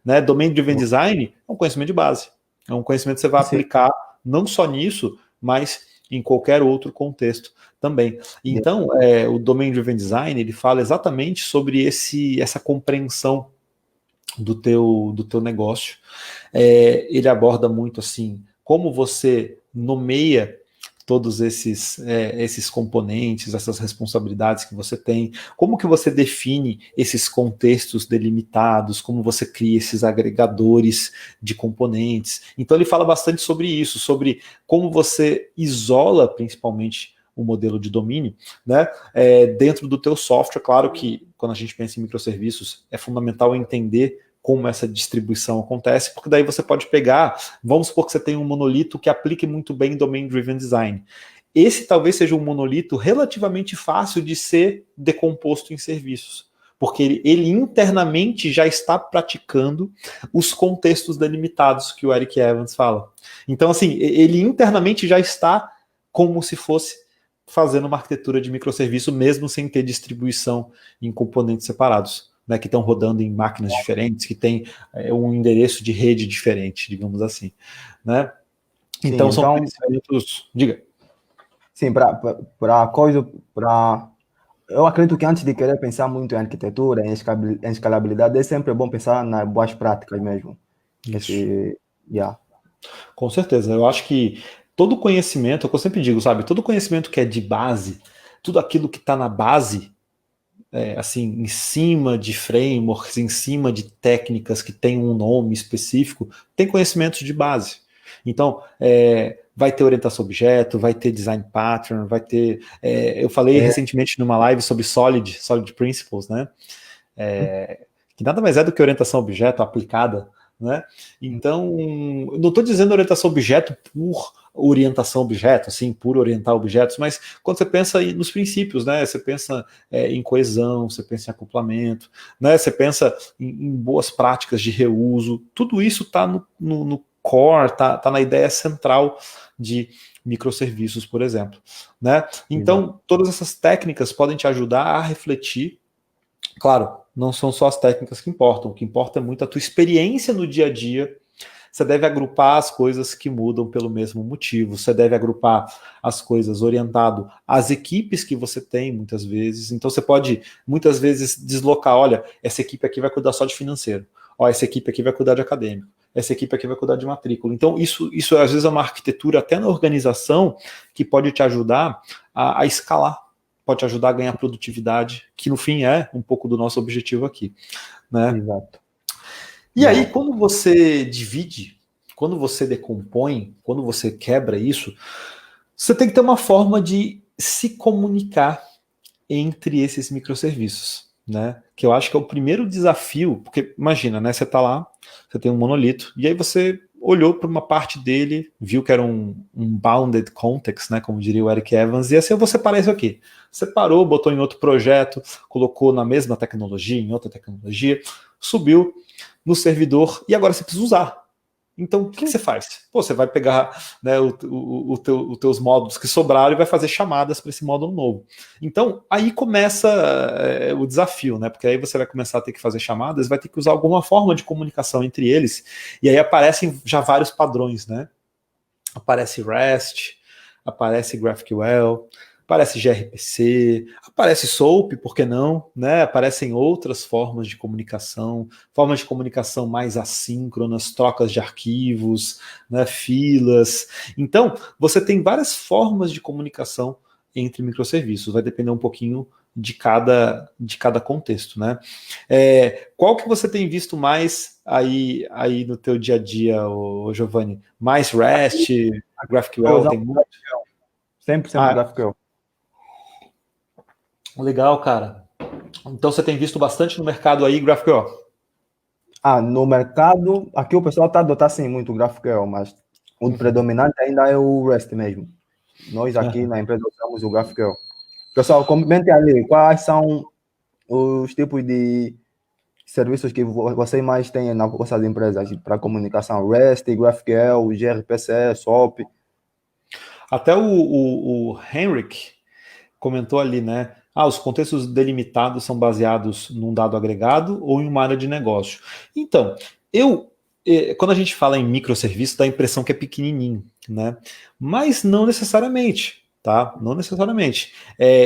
né? Domain Driven Design é um conhecimento de base, é um conhecimento que você vai aplicar não só nisso, mas em qualquer outro contexto também. Então, o Domain Driven Design, ele fala exatamente sobre essa compreensão do teu negócio. Ele aborda muito assim, como você nomeia todos esses componentes, essas responsabilidades que você tem, como que você define esses contextos delimitados, como você cria esses agregadores de componentes. Então ele fala bastante sobre isso, sobre como você isola principalmente o modelo de domínio, né, dentro do teu software. Claro que quando a gente pensa em microserviços, é fundamental entender como essa distribuição acontece, porque daí você pode pegar, vamos supor que você tem um monolito que aplique muito bem Domain Driven Design. Esse talvez seja um monolito relativamente fácil de ser decomposto em serviços, porque ele internamente já está praticando os contextos delimitados que o Eric Evans fala. Então, assim, ele internamente já está como se fosse fazendo uma arquitetura de microserviço, mesmo sem ter distribuição em componentes separados, né, que estão rodando em máquinas diferentes, que tem um endereço de rede diferente, digamos assim, né? Então, são conhecimentos... Diga. Sim, eu acredito que antes de querer pensar muito em arquitetura, em escalabilidade, é sempre bom pensar nas boas práticas mesmo. Isso. Com certeza. Eu acho que todo conhecimento, é o que eu sempre digo, sabe? Todo conhecimento que é de base, tudo aquilo que está na base, assim, em cima de frameworks, em cima de técnicas que tem um nome específico, tem conhecimentos de base. Então, vai ter orientação a objeto, vai ter design pattern, vai ter... eu falei recentemente numa live sobre Solid Principles, né? Que nada mais é do que orientação a objeto aplicada, né? Então, não estou dizendo orientação a objeto por orientação a objeto, assim, por orientar objetos, mas quando você pensa nos princípios, né? Você pensa em coesão, você pensa em acoplamento, né? Você pensa em boas práticas de reuso, tudo isso está no core, tá na ideia central de microserviços, por exemplo, né? Então, todas essas técnicas podem te ajudar a refletir. Claro, não são só as técnicas que importam, o que importa é muito a tua experiência no dia a dia. Você deve agrupar as coisas que mudam pelo mesmo motivo, você deve agrupar as coisas orientado às equipes que você tem, muitas vezes. Então você pode, muitas vezes, deslocar, olha, essa equipe aqui vai cuidar só de financeiro, ó, essa equipe aqui vai cuidar de acadêmico, essa equipe aqui vai cuidar de matrícula. Então isso às vezes é uma arquitetura até na organização que pode te ajudar a escalar, pode te ajudar a ganhar produtividade, que no fim é um pouco do nosso objetivo aqui, né? Exato. E aí, quando você divide, quando você decompõe, quando você quebra isso, você tem que ter uma forma de se comunicar entre esses microserviços, né? Que eu acho que é o primeiro desafio, porque imagina, né? Você está lá, você tem um monolito, e aí você olhou para uma parte dele, viu que era um bounded context, né? Como diria o Eric Evans, e assim eu vou separar isso aqui. Separou, botou em outro projeto, colocou na mesma tecnologia, em outra tecnologia, subiu no servidor, e agora você precisa usar. Então, o que você faz? Pô, você vai pegar, né, os teus módulos que sobraram e vai fazer chamadas para esse módulo novo. Então, aí começa o desafio, né? Porque aí você vai começar a ter que fazer chamadas, vai ter que usar alguma forma de comunicação entre eles, e aí aparecem já vários padrões, né? Aparece REST, aparece GraphQL, aparece gRPC, aparece SOAP, por que não? Né? Aparecem outras formas de comunicação mais assíncronas, trocas de arquivos, né? Filas. Então, você tem várias formas de comunicação entre microserviços, vai depender um pouquinho de cada contexto, né? Qual que você tem visto mais aí no teu dia a dia, Giovanni? Mais REST, GraphQL tem muito? 100% GraphQL. Legal, cara. Então você tem visto bastante no mercado aí GraphQL? No mercado, aqui o pessoal está adotando sim muito o GraphQL, mas o predominante ainda é o REST mesmo. Nós aqui na empresa usamos o GraphQL. Pessoal, comente ali quais são os tipos de serviços que vocês mais têm nas vossas empresas para comunicação: REST, GraphQL, gRPC, SOAP. Até o Henrik comentou ali, né? Os contextos delimitados são baseados num dado agregado ou em uma área de negócio. Então, quando a gente fala em microserviço, dá a impressão que é pequenininho, né? Mas não necessariamente, tá? Não necessariamente.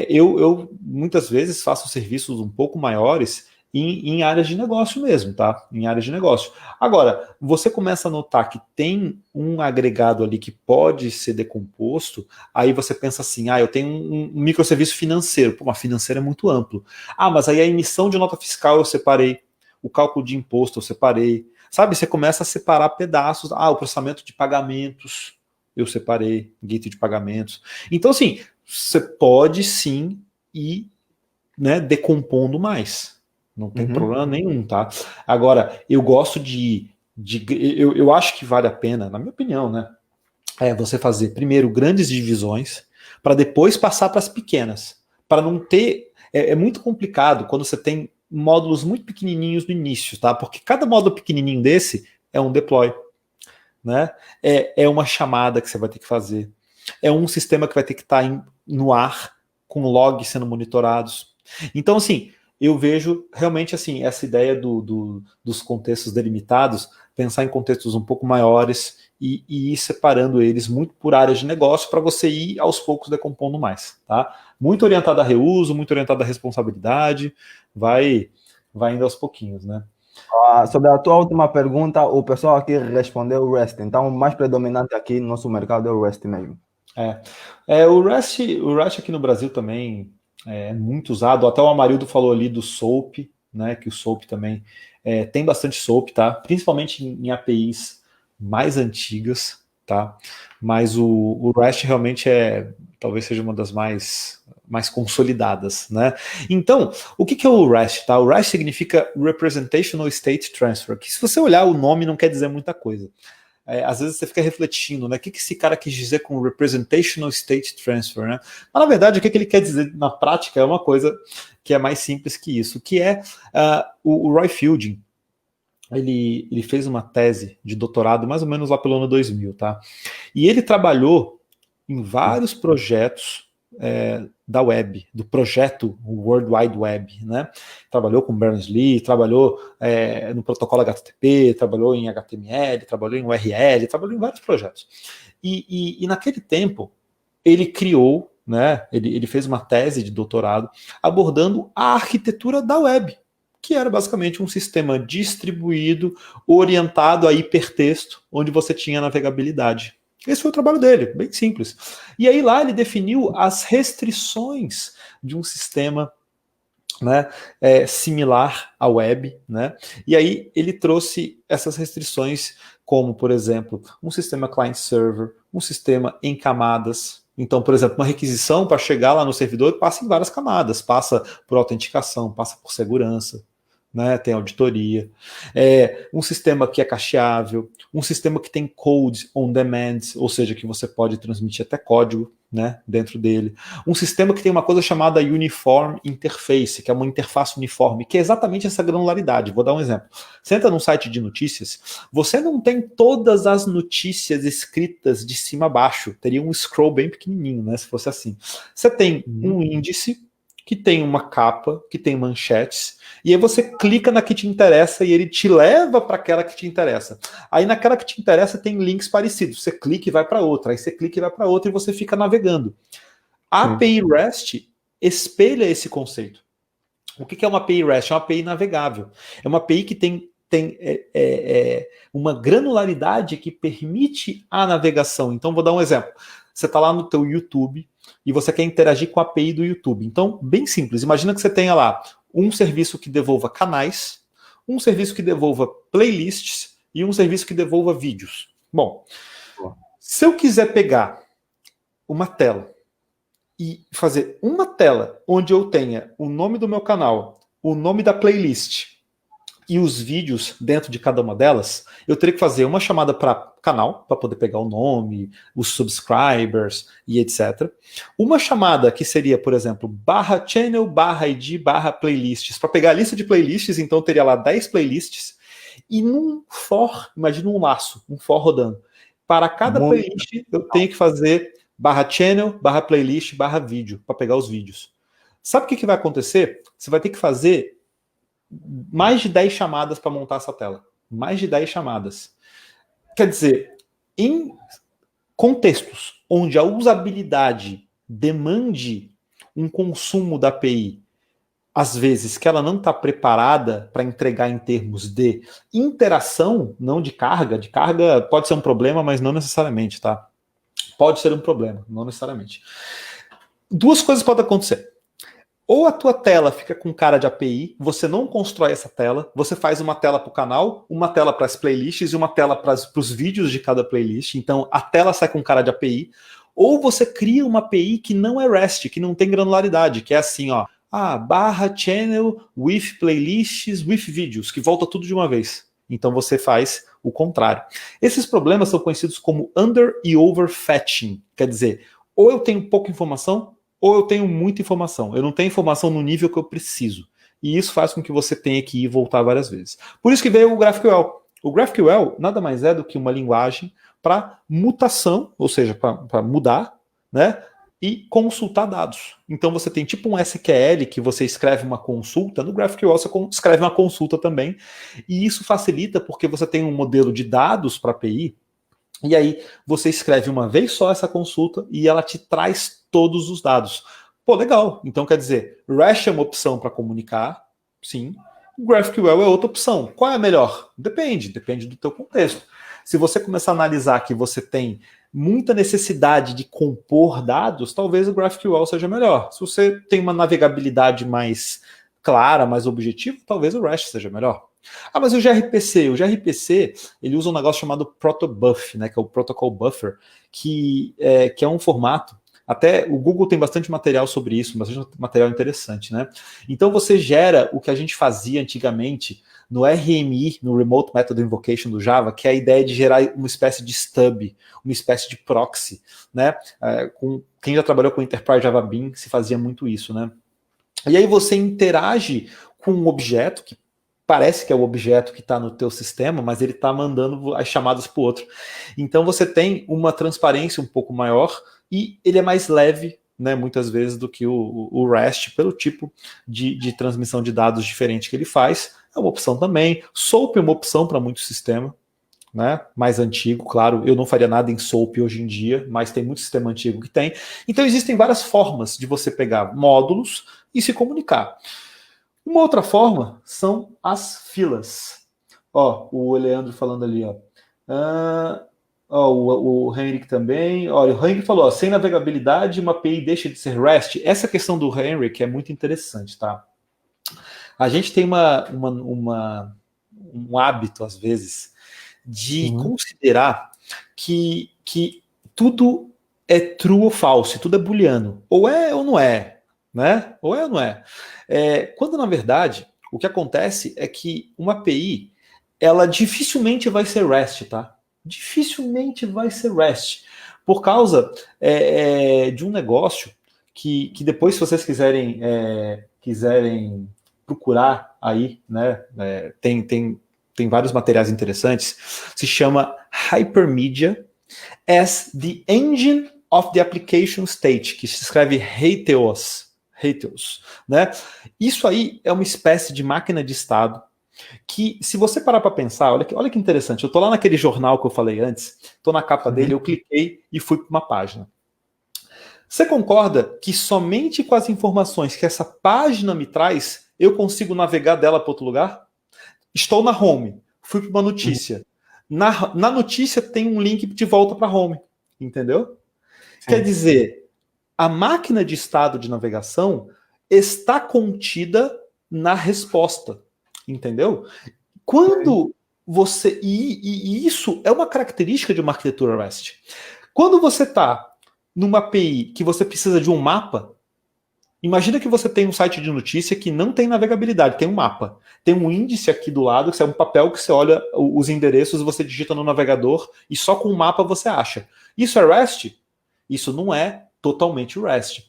Eu muitas vezes faço serviços um pouco maiores em áreas de negócio mesmo, tá? Em áreas de negócio. Agora, você começa a notar que tem um agregado ali que pode ser decomposto, aí você pensa assim, eu tenho um microserviço financeiro. Pô, mas financeiro é muito amplo. Mas aí a emissão de nota fiscal eu separei, o cálculo de imposto eu separei. Sabe, você começa a separar pedaços. O processamento de pagamentos eu separei, gateway de pagamentos. Então, assim, você pode sim ir, né, decompondo mais. Não tem problema nenhum, tá? Agora, eu gosto eu acho que vale a pena, na minha opinião, né? Você fazer primeiro grandes divisões para depois passar para as pequenas. Para não ter. É muito complicado quando você tem módulos muito pequenininhos no início, tá? Porque cada módulo pequenininho desse é um deploy, né? É uma chamada que você vai ter que fazer. É um sistema que vai ter que estar no ar com logs sendo monitorados. Então, assim, eu vejo realmente assim essa ideia dos contextos delimitados, pensar em contextos um pouco maiores e ir separando eles muito por áreas de negócio para você ir aos poucos decompondo mais, tá? Muito orientado a reuso, muito orientado à responsabilidade, vai indo aos pouquinhos, né? Sobre a tua última pergunta, o pessoal aqui respondeu o REST. Então, o mais predominante aqui no nosso mercado é o REST mesmo. O REST aqui no Brasil também é muito usado. Até o Amarildo falou ali do SOAP, né? Que o SOAP também tem bastante SOAP, tá? Principalmente em APIs mais antigas, tá? Mas o REST realmente talvez seja uma das mais consolidadas, né? Então, o que é o REST, tá? O REST significa Representational State Transfer, que se você olhar o nome não quer dizer muita coisa. Às vezes você fica refletindo, né? O que esse cara quis dizer com Representational State Transfer, né? Mas na verdade, o que ele quer dizer na prática é uma coisa que é mais simples que isso, que é o Roy Fielding. Ele fez uma tese de doutorado mais ou menos lá pelo ano 2000, tá? E ele trabalhou em vários projetos da web, do projeto World Wide Web, né? Trabalhou com Berners-Lee, trabalhou no protocolo HTTP, trabalhou em HTML, trabalhou em URL, trabalhou em vários projetos. E naquele tempo, ele criou, né? Ele fez uma tese de doutorado abordando a arquitetura da web, que era basicamente um sistema distribuído, orientado a hipertexto, onde você tinha navegabilidade. Esse foi o trabalho dele, bem simples. E aí lá ele definiu as restrições de um sistema, né, similar à web, né? E aí ele trouxe essas restrições como, por exemplo, um sistema client-server, um sistema em camadas. Então, por exemplo, uma requisição para chegar lá no servidor passa em várias camadas, passa por autenticação, passa por segurança, né, tem auditoria, um sistema que é cacheável, um sistema que tem code on demand, ou seja, que você pode transmitir até código, né, dentro dele, um sistema que tem uma coisa chamada Uniform Interface, que é uma interface uniforme, que é exatamente essa granularidade. Vou dar um exemplo. Você entra num site de notícias, você não tem todas as notícias escritas de cima a baixo, teria um scroll bem pequenininho, né, se fosse assim. Você tem um índice, que tem uma capa, que tem manchetes, e aí você clica na que te interessa e ele te leva para aquela que te interessa. Aí naquela que te interessa tem links parecidos. Você clica e vai para outra, aí você clica e vai para outra e você fica navegando. A API REST espelha esse conceito. O que é uma API REST? É uma API navegável. É uma API que tem uma granularidade que permite a navegação. Então vou dar um exemplo. Você está lá no teu YouTube e você quer interagir com a API do YouTube. Então, bem simples. Imagina que você tenha lá um serviço que devolva canais, um serviço que devolva playlists e um serviço que devolva vídeos. Bom, se eu quiser pegar uma tela e fazer uma tela onde eu tenha o nome do meu canal, o nome da playlist e os vídeos dentro de cada uma delas, eu teria que fazer uma chamada para canal, para poder pegar o nome, os subscribers e etc. Uma chamada que seria, por exemplo, /channel, /id, /playlists, para pegar a lista de playlists, então eu teria lá 10 playlists, e num for, imagina um laço, um for rodando. Para cada playlist, eu tenho que fazer /channel, /playlist, /vídeo, para pegar os vídeos. Sabe o que vai acontecer? Você vai ter que fazer mais de 10 chamadas para montar essa tela. Mais de 10 chamadas. Quer dizer, em contextos onde a usabilidade demande um consumo da API, às vezes que ela não está preparada para entregar em termos de interação, não de carga. De carga pode ser um problema, mas não necessariamente, tá? Pode ser um problema, não necessariamente. Duas coisas podem acontecer. Ou a tua tela fica com cara de API, você não constrói essa tela, você faz uma tela para o canal, uma tela para as playlists e uma tela para os vídeos de cada playlist, então a tela sai com cara de API, ou você cria uma API que não é REST, que não tem granularidade, que é assim, ó, /channel with playlists with vídeos, que volta tudo de uma vez. Então você faz o contrário. Esses problemas são conhecidos como under e overfetching, quer dizer, ou eu tenho pouca informação, ou eu tenho muita informação. Eu não tenho informação no nível que eu preciso. E isso faz com que você tenha que ir e voltar várias vezes. Por isso que veio o GraphQL. O GraphQL nada mais é do que uma linguagem para mutação, ou seja, para mudar, né? E consultar dados. Então você tem tipo um SQL que você escreve uma consulta, no GraphQL você escreve uma consulta também, e isso facilita porque você tem um modelo de dados para API, e aí você escreve uma vez só essa consulta e ela te traz todos os dados. Pô, legal. Então quer dizer, REST é uma opção para comunicar, sim, O GraphQL é outra opção. Qual é a melhor? Depende do teu contexto. Se você começar a analisar que você tem muita necessidade de compor dados, talvez o GraphQL seja melhor. Se você tem uma navegabilidade mais clara, mais objetiva, talvez o REST seja melhor. Ah, mas o gRPC, ele usa um negócio chamado protobuf, né, que é o Protocol Buffer, que é um formato, até o Google tem bastante material sobre isso, bastante material interessante, né? Então você gera o que a gente fazia antigamente no RMI, no Remote Method Invocation do Java, que é a ideia de gerar uma espécie de stub, uma espécie de proxy, né? Quem já trabalhou com Enterprise Java Bean se fazia muito isso, né? E aí você interage com um objeto que parece que é o objeto que está no teu sistema, mas ele está mandando as chamadas para o outro. Então você tem uma transparência um pouco maior e ele é mais leve, né, muitas vezes, do que o REST, pelo tipo de transmissão de dados diferente que ele faz. É uma opção também. SOAP é uma opção para muito sistema, né, mais antigo, claro. Eu não faria nada em SOAP hoje em dia, mas tem muito sistema antigo que tem. Então existem várias formas de você pegar módulos e se comunicar. Uma outra forma são as filas. Ó, o Leandro falando ali, ó. O Henrique também. Ó, o Henrique falou, ó, sem navegabilidade, uma API deixa de ser REST. Essa questão do Henrique é muito interessante, tá? A gente tem um hábito, às vezes, de considerar que tudo é true ou falso, tudo é booleano. Ou é ou não é. Né? Ou é ou não é? Quando, na verdade, o que acontece é que uma API, ela dificilmente vai ser REST, tá? Dificilmente vai ser REST. Por causa de um negócio que depois, se vocês quiserem procurar aí, né? Tem vários materiais interessantes, se chama Hypermedia as the Engine of the Application State, que se escreve Hateos, né? Isso aí é uma espécie de máquina de estado que, se você parar para pensar, olha que interessante, eu estou lá naquele jornal que eu falei antes, estou na capa dele, eu cliquei e fui para uma página. Você concorda que somente com as informações que essa página me traz, eu consigo navegar dela para outro lugar? Estou na home, fui para uma notícia. Na notícia tem um link de volta para home, entendeu? Sim. Quer dizer, a máquina de estado de navegação está contida na resposta, entendeu? Quando você... E isso é uma característica de uma arquitetura REST. Quando você está numa API que você precisa de um mapa, imagina que você tem um site de notícia que não tem navegabilidade, tem um mapa. Tem um índice aqui do lado, que é um papel que você olha os endereços, você digita no navegador e só com o mapa você acha. Isso é REST? Isso não é totalmente REST.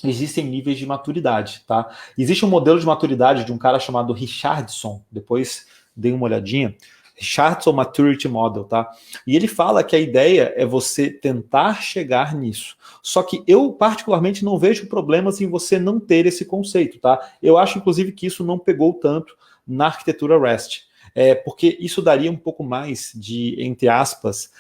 Existem níveis de maturidade, tá? Existe um modelo de maturidade de um cara chamado Richardson, depois dei uma olhadinha, Richardson Maturity Model, tá? E ele fala que a ideia é você tentar chegar nisso. Só que eu, particularmente, não vejo problemas em você não ter esse conceito, tá? Eu acho, inclusive, que isso não pegou tanto na arquitetura REST. Porque isso daria um pouco mais de, entre aspas,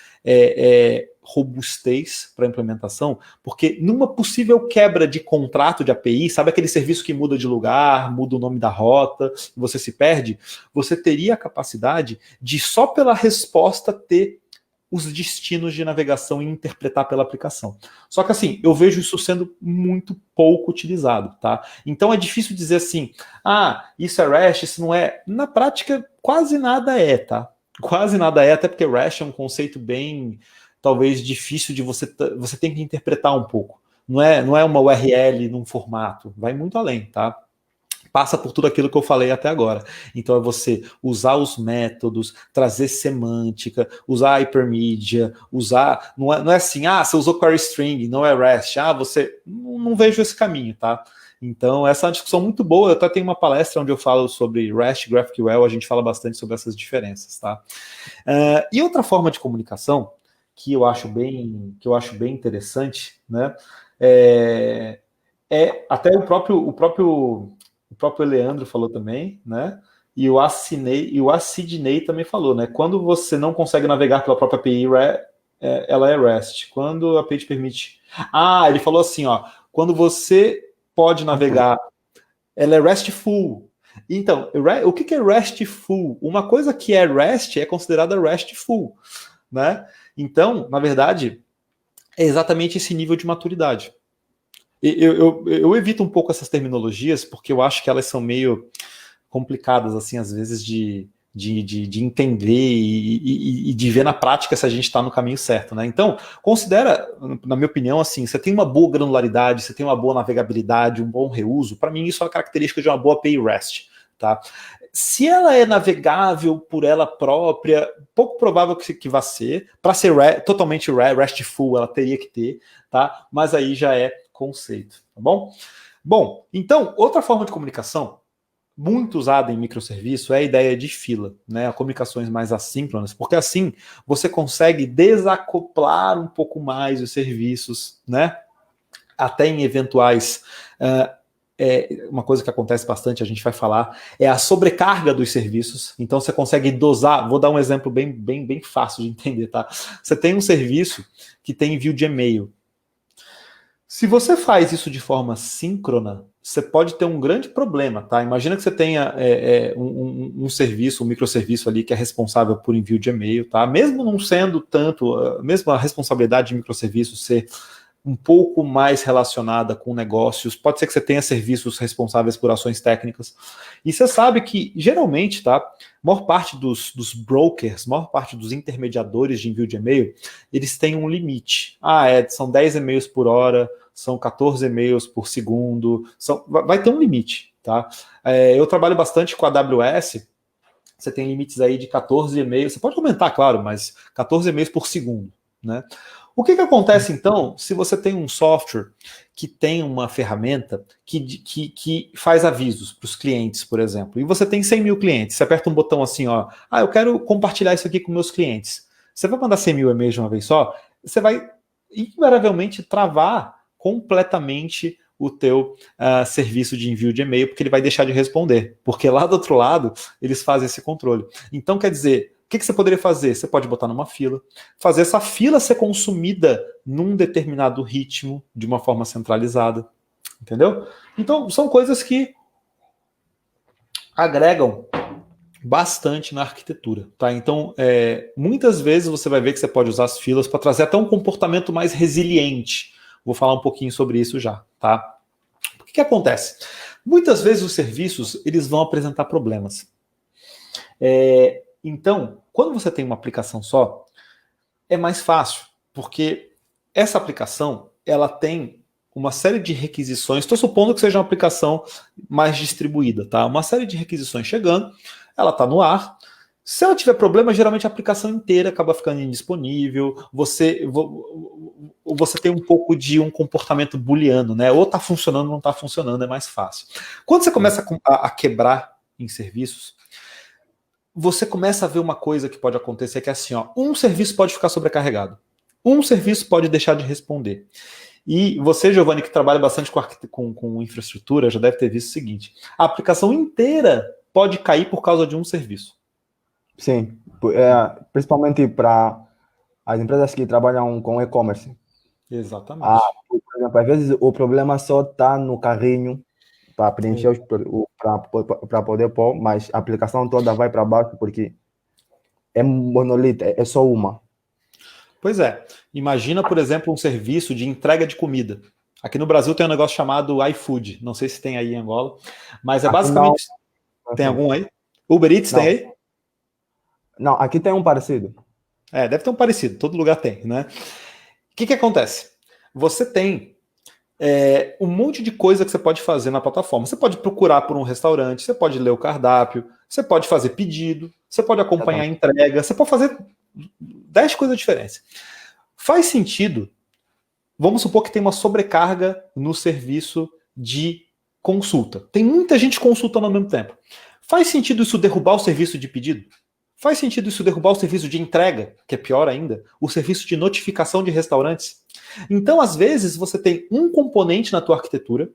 robustez para a implementação, porque numa possível quebra de contrato de API, sabe aquele serviço que muda de lugar, muda o nome da rota, você se perde, você teria a capacidade de só pela resposta ter os destinos de navegação e interpretar pela aplicação. Só que assim, eu vejo isso sendo muito pouco utilizado, tá? Então é difícil dizer assim, isso é REST, isso não é. Na prática, quase nada é, tá? Quase nada é, até porque REST é um conceito bem, talvez, difícil de você tem que interpretar um pouco. Não é uma URL num formato, vai muito além, tá? Passa por tudo aquilo que eu falei até agora. Então é você usar os métodos, trazer semântica, usar hypermedia, usar... Não é assim, você usou query string, não é REST. Você... Não vejo esse caminho, tá? Então essa é uma discussão muito boa. Eu até tenho uma palestra onde eu falo sobre REST, GraphQL, a gente fala bastante sobre essas diferenças, tá? E outra forma de comunicação que eu acho bem interessante, né? Até o próprio Leandro falou também, né? E o Acidney também falou, né? Quando você não consegue navegar pela própria API, ela é REST. Quando a API te permite... ele falou assim, ó, quando você pode navegar, ela é RESTful. Então, o que é RESTful? Uma coisa que é REST é considerada RESTful, né? Então, na verdade, é exatamente esse nível de maturidade. Eu evito um pouco essas terminologias porque eu acho que elas são meio complicadas, assim, às vezes de entender e de ver na prática se a gente está no caminho certo, né? Então, considera, na minha opinião, assim, você tem uma boa granularidade, você tem uma boa navegabilidade, um bom reuso, para mim isso é uma característica de uma boa API REST, tá? Se ela é navegável por ela própria, pouco provável que vá ser, para ser totalmente RESTful, ela teria que ter, tá? Mas aí já é conceito, tá bom? Bom, então, outra forma de comunicação muito usada em microserviço é a ideia de fila, né? Comunicações mais assíncronas, porque assim você consegue desacoplar um pouco mais os serviços, né? Até em eventuais. Uma coisa que acontece bastante, a gente vai falar, é a sobrecarga dos serviços. Então você consegue dosar. Vou dar um exemplo bem fácil de entender, tá? Você tem um serviço que tem envio de e-mail. Se você faz isso de forma síncrona, você pode ter um grande problema, tá? Imagina que você tenha um serviço, um microserviço ali que é responsável por envio de e-mail, tá? Mesmo não sendo tanto, mesmo a responsabilidade de microserviço ser um pouco mais relacionada com negócios, pode ser que você tenha serviços responsáveis por ações técnicas. E você sabe que, geralmente, tá? A maior parte dos brokers, a maior parte dos intermediadores de envio de e-mail, eles têm um limite. São 10 e-mails por hora, são 14 e-mails por segundo, vai ter um limite, tá? Eu trabalho bastante com a AWS, você tem limites aí de 14 e-mails, você pode aumentar, claro, mas 14 e-mails por segundo, né? O que acontece, então, se você tem um software que tem uma ferramenta que faz avisos para os clientes, por exemplo, e você tem 100 mil clientes, você aperta um botão assim, ó, eu quero compartilhar isso aqui com meus clientes. Você vai mandar 100 mil e-mails de uma vez só, você vai invariavelmente travar completamente o teu serviço de envio de e-mail, porque ele vai deixar de responder, porque lá do outro lado eles fazem esse controle. Então, quer dizer, o que você poderia fazer? Você pode botar numa fila, fazer essa fila ser consumida num determinado ritmo, de uma forma centralizada, entendeu? Então, são coisas que agregam bastante na arquitetura, tá? Então, muitas vezes você vai ver que você pode usar as filas para trazer até um comportamento mais resiliente. Vou falar um pouquinho sobre isso já, tá? O que acontece? Muitas vezes os serviços, eles vão apresentar problemas. Então, quando você tem uma aplicação só, é mais fácil, porque essa aplicação, ela tem uma série de requisições, estou supondo que seja uma aplicação mais distribuída, tá? Uma série de requisições chegando, ela está no ar. Se ela tiver problema, geralmente a aplicação inteira acaba ficando indisponível, você tem um pouco de um comportamento booleano, né? Ou está funcionando ou não está funcionando, é mais fácil. Quando você começa a quebrar em serviços, você começa a ver uma coisa que pode acontecer, que é assim, ó, um serviço pode ficar sobrecarregado, um serviço pode deixar de responder. E você, Giovanni, que trabalha bastante com infraestrutura, já deve ter visto o seguinte, a aplicação inteira pode cair por causa de um serviço. Sim, principalmente para as empresas que trabalham com e-commerce. Exatamente. Por exemplo, às vezes o problema só está no carrinho, para preencher para poder pôr, mas a aplicação toda vai para baixo porque é monolito, é só uma. Pois é. Imagina, por exemplo, um serviço de entrega de comida. Aqui no Brasil tem um negócio chamado iFood. Não sei se tem aí em Angola, mas é basicamente... Não. Tem algum aí? Uber Eats não. Tem aí? Não, aqui tem um parecido. Deve ter um parecido. Todo lugar tem, né? O que acontece? Você tem um monte de coisa que você pode fazer na plataforma. Você pode procurar por um restaurante, você pode ler o cardápio, você pode fazer pedido, você pode acompanhar a entrega, você pode fazer 10 coisas diferentes. Faz sentido, vamos supor que tem uma sobrecarga no serviço de consulta. Tem muita gente consultando ao mesmo tempo. Faz sentido isso derrubar o serviço de pedido? Faz sentido isso derrubar o serviço de entrega, que é pior ainda, o serviço de notificação de restaurantes? Então, às vezes, você tem um componente na tua arquitetura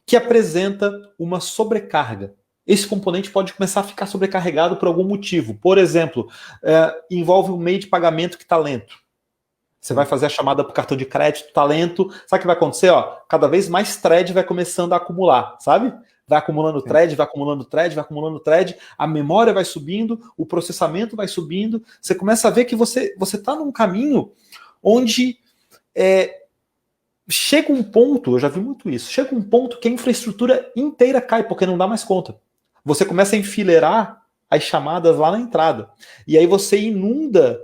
que apresenta uma sobrecarga. Esse componente pode começar a ficar sobrecarregado por algum motivo. Por exemplo, envolve um meio de pagamento que está lento. Você vai fazer a chamada para o cartão de crédito, tá lento. Sabe o que vai acontecer? Ó, cada vez mais thread vai começando a acumular, sabe? Vai acumulando thread, vai acumulando thread, vai acumulando thread, a memória vai subindo, o processamento vai subindo. Você começa a ver que você está num caminho onde chega um ponto, eu já vi muito isso, chega um ponto que a infraestrutura inteira cai, porque não dá mais conta. Você começa a enfileirar as chamadas lá na entrada. E aí você inunda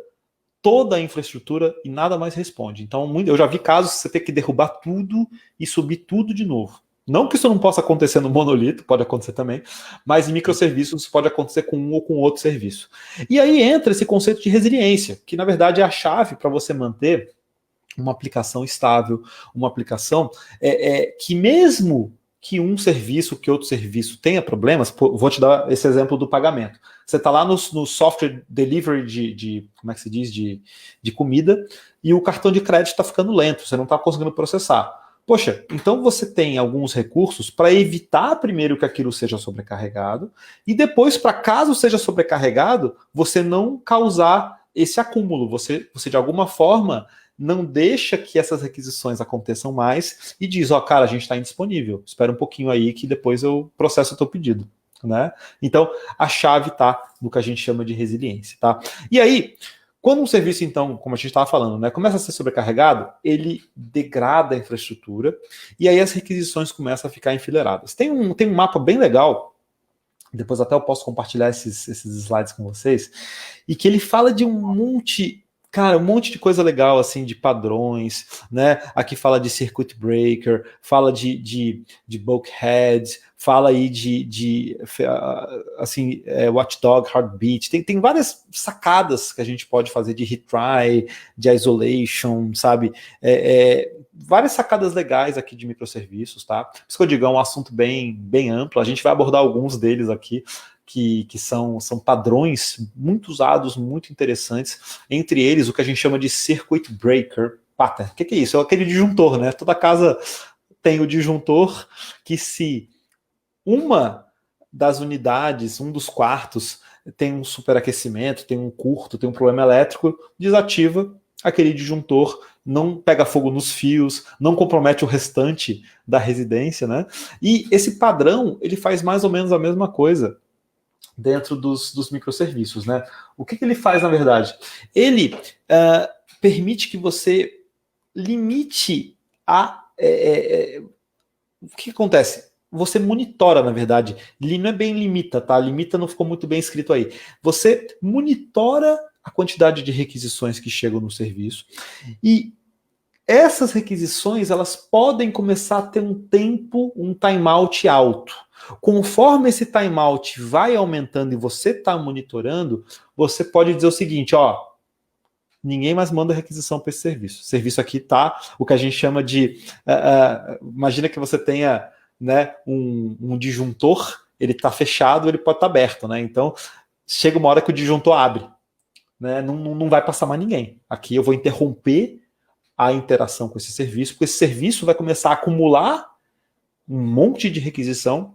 toda a infraestrutura e nada mais responde. Então, eu já vi casos que você ter que derrubar tudo e subir tudo de novo. Não que isso não possa acontecer no monolito, pode acontecer também, mas em microserviços pode acontecer com um ou com outro serviço. E aí entra esse conceito de resiliência, que na verdade é a chave para você manter uma aplicação estável, uma aplicação que mesmo que um serviço, que outro serviço tenha problemas, vou te dar esse exemplo do pagamento. Você está lá no software delivery como é que se diz, de comida, e o cartão de crédito está ficando lento, você não está conseguindo processar. Poxa, então você tem alguns recursos para evitar primeiro que aquilo seja sobrecarregado, e depois, para caso seja sobrecarregado, você não causar esse acúmulo, você de alguma forma não deixa que essas requisições aconteçam mais e diz, ó, cara, a gente está indisponível, espera um pouquinho aí que depois eu processo o teu pedido, né? Então, a chave está no que a gente chama de resiliência, tá? E aí, quando um serviço, então, como a gente estava falando, né, começa a ser sobrecarregado, ele degrada a infraestrutura e aí as requisições começam a ficar enfileiradas. Tem um mapa bem legal, depois até eu posso compartilhar esses slides com vocês, e que ele fala de um monte de coisa legal, assim, de padrões, né? Aqui fala de circuit breaker, fala de bulkhead, fala aí watchdog, heartbeat. Tem várias sacadas que a gente pode fazer de retry, de isolation, sabe? Várias sacadas legais aqui de microserviços, tá? Por isso que eu digo, é um assunto bem amplo. A gente vai abordar alguns deles aqui, que são padrões muito usados, muito interessantes. Entre eles, o que a gente chama de circuit breaker pattern. O que é isso? É aquele disjuntor, né? Toda casa tem o disjuntor que, se uma das unidades, um dos quartos, tem um superaquecimento, tem um curto, tem um problema elétrico, desativa aquele disjuntor, não pega fogo nos fios, não compromete o restante da residência, né? E esse padrão, ele faz mais ou menos a mesma coisa dentro dos microserviços, né? O que ele faz, na verdade? Ele permite que você limite o que acontece? Você monitora, na verdade. Não é bem limita, tá? Limita não ficou muito bem escrito aí. Você monitora a quantidade de requisições que chegam no serviço e essas requisições, elas podem começar a ter um timeout alto. Conforme esse timeout vai aumentando e você está monitorando, você pode dizer o seguinte, ó, ninguém mais manda requisição para esse serviço. O serviço aqui tá o que a gente chama de... imagina que você tenha, né, um disjuntor, ele está fechado, ele pode estar aberto, né? Então, chega uma hora que o disjuntor abre, né? Não vai passar mais ninguém. Aqui eu vou interromper a interação com esse serviço, porque esse serviço vai começar a acumular um monte de requisição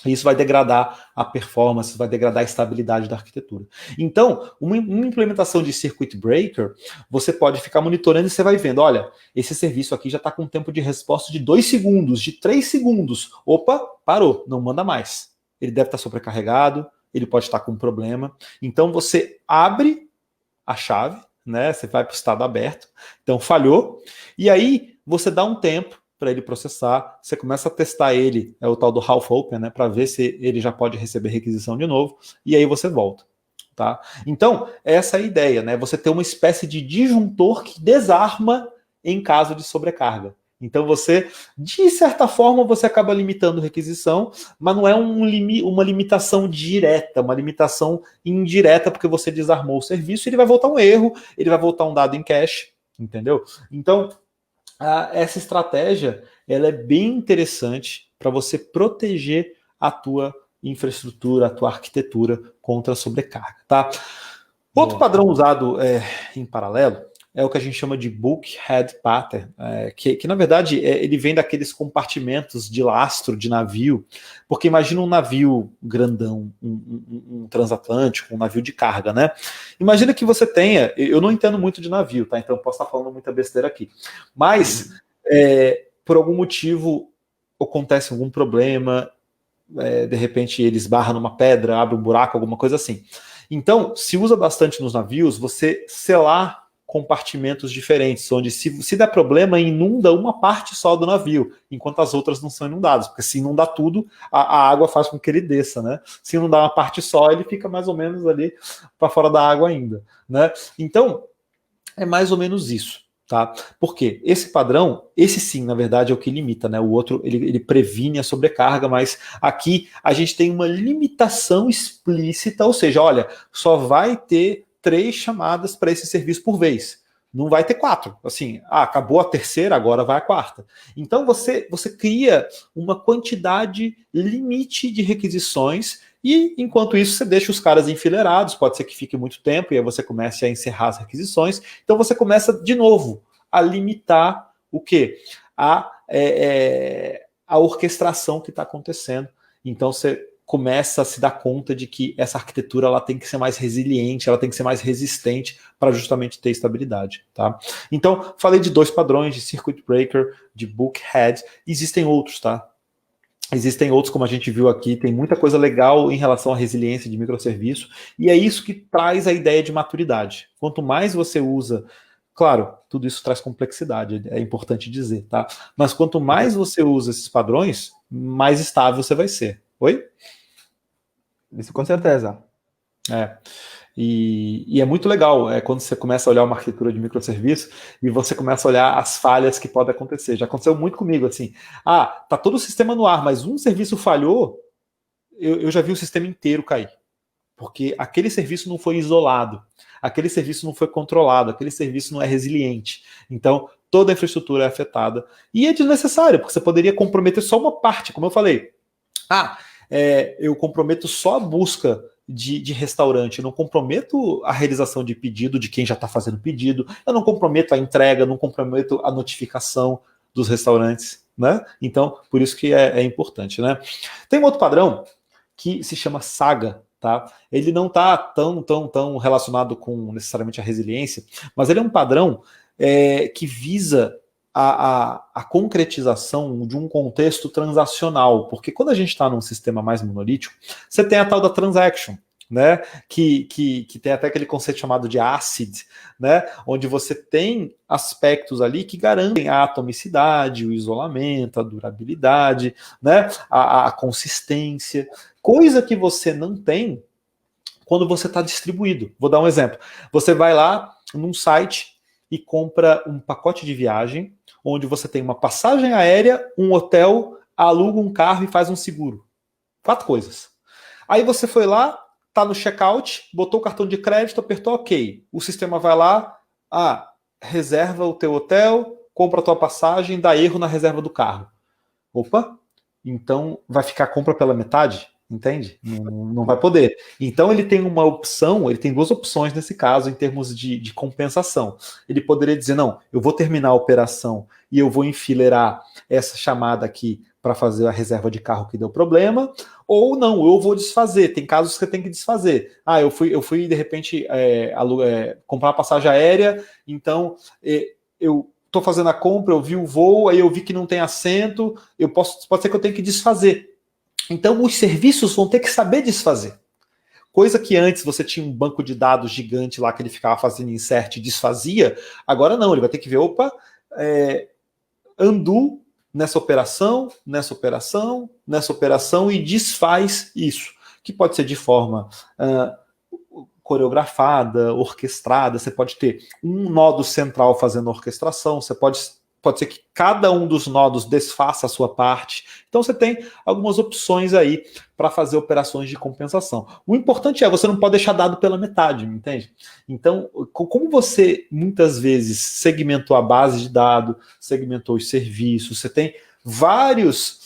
e isso vai degradar a performance, vai degradar a estabilidade da arquitetura. Então, uma implementação de circuit breaker, você pode ficar monitorando e você vai vendo, olha, esse serviço aqui já está com um tempo de resposta de 2 segundos, de 3 segundos. Opa, parou, não manda mais. Ele deve estar sobrecarregado, ele pode estar com um problema. Então, você abre a chave, né? Você vai para o estado aberto, então falhou, e aí você dá um tempo para ele processar, você começa a testar ele, é o tal do half open, né? Para ver se ele já pode receber requisição de novo, e aí você volta. Tá? Então, essa é a ideia, né? Você ter uma espécie de disjuntor que desarma em caso de sobrecarga. Então você, de certa forma, você acaba limitando requisição, mas não é uma limitação direta, uma limitação indireta, porque você desarmou o serviço, ele vai voltar um erro, ele vai voltar um dado em cache, entendeu? Então, essa estratégia, ela é bem interessante para você proteger a tua infraestrutura, a tua arquitetura contra a sobrecarga, tá? Outro padrão usado em paralelo, é o que a gente chama de bulkhead pattern, que na verdade ele vem daqueles compartimentos de lastro de navio, porque imagina um navio grandão, um transatlântico, um navio de carga, né? Imagina que você tenha, eu não entendo muito de navio, tá? Então eu posso estar falando muita besteira aqui, mas por algum motivo acontece algum problema, de repente ele esbarra numa pedra, abre um buraco, alguma coisa assim. Então, se usa bastante nos navios você selar compartimentos diferentes, onde se der problema, inunda uma parte só do navio, enquanto as outras não são inundadas, porque se inundar tudo, a água faz com que ele desça, né? Se inundar uma parte só, ele fica mais ou menos ali para fora da água ainda, né? Então, é mais ou menos isso. Tá? Por quê? Esse padrão, esse sim, na verdade, é o que limita, né? O outro, ele previne a sobrecarga, mas aqui a gente tem uma limitação explícita, ou seja, olha, só vai ter 3 chamadas para esse serviço por vez. Não vai ter 4. Assim, acabou a terceira, agora vai a quarta. Então você cria uma quantidade limite de requisições e, enquanto isso, você deixa os caras enfileirados, pode ser que fique muito tempo, e aí você comece a encerrar as requisições. Então você começa, de novo, a limitar o quê? A orquestração que está acontecendo. Então você começa a se dar conta de que essa arquitetura ela tem que ser mais resiliente, ela tem que ser mais resistente para justamente ter estabilidade. Tá? Então, falei de 2 padrões, de circuit breaker, de bulkhead. Existem outros, tá? Existem outros, como a gente viu aqui, tem muita coisa legal em relação à resiliência de microserviço, e é isso que traz a ideia de maturidade. Quanto mais você usa, claro, tudo isso traz complexidade, é importante dizer, tá? Mas quanto mais você usa esses padrões, mais estável você vai ser. Oi? Isso com certeza. E é muito legal quando você começa a olhar uma arquitetura de microserviço e você começa a olhar as falhas que podem acontecer. Já aconteceu muito comigo, assim, tá todo o sistema no ar, mas um serviço falhou, eu já vi o sistema inteiro cair. Porque aquele serviço não foi isolado, aquele serviço não foi controlado, aquele serviço não é resiliente. Então, toda a infraestrutura é afetada. E é desnecessário, porque você poderia comprometer só uma parte, como eu falei. Eu comprometo só a busca de restaurante, eu não comprometo a realização de pedido de quem já está fazendo pedido, eu não comprometo a entrega, não comprometo a notificação dos restaurantes, né? Então, por isso que é importante, né? Tem um outro padrão que se chama SAGA, tá? Ele não está tão relacionado com necessariamente a resiliência, mas ele é um padrão que visa a concretização de um contexto transacional, porque quando a gente está num sistema mais monolítico, você tem a tal da transaction, né? Que tem até aquele conceito chamado de ACID, né? Onde você tem aspectos ali que garantem a atomicidade, o isolamento, a durabilidade, né? A consistência, coisa que você não tem quando você está distribuído. Vou dar um exemplo. Você vai lá num site e compra um pacote de viagem, onde você tem uma passagem aérea, um hotel, aluga um carro e faz um seguro. 4 coisas. Aí você foi lá, tá no checkout, botou o cartão de crédito, apertou OK. O sistema vai lá, reserva o teu hotel, compra a tua passagem, dá erro na reserva do carro. Opa, então vai ficar a compra pela metade? Entende? Não vai poder. Então ele tem uma opção, ele tem 2 opções nesse caso em termos de compensação. Ele poderia dizer, não, eu vou terminar a operação e eu vou enfileirar essa chamada aqui para fazer a reserva de carro que deu problema, ou não, eu vou desfazer. Tem casos que você tem que desfazer. Eu fui de repente comprar uma passagem aérea, então eu estou fazendo a compra, eu vi o voo, aí eu vi que não tem assento, pode ser que eu tenha que desfazer. Então, os serviços vão ter que saber desfazer. Coisa que antes você tinha um banco de dados gigante lá que ele ficava fazendo insert e desfazia, agora não, ele vai ter que ver, undo nessa operação e desfaz isso. Que pode ser de forma coreografada, orquestrada, você pode ter um nodo central fazendo a orquestração, você pode ser que cada um dos nodos desfaça a sua parte. Então você tem algumas opções aí para fazer operações de compensação. O importante você não pode deixar dado pela metade, entende? Então, como você muitas vezes segmentou a base de dados, segmentou os serviços, você tem várias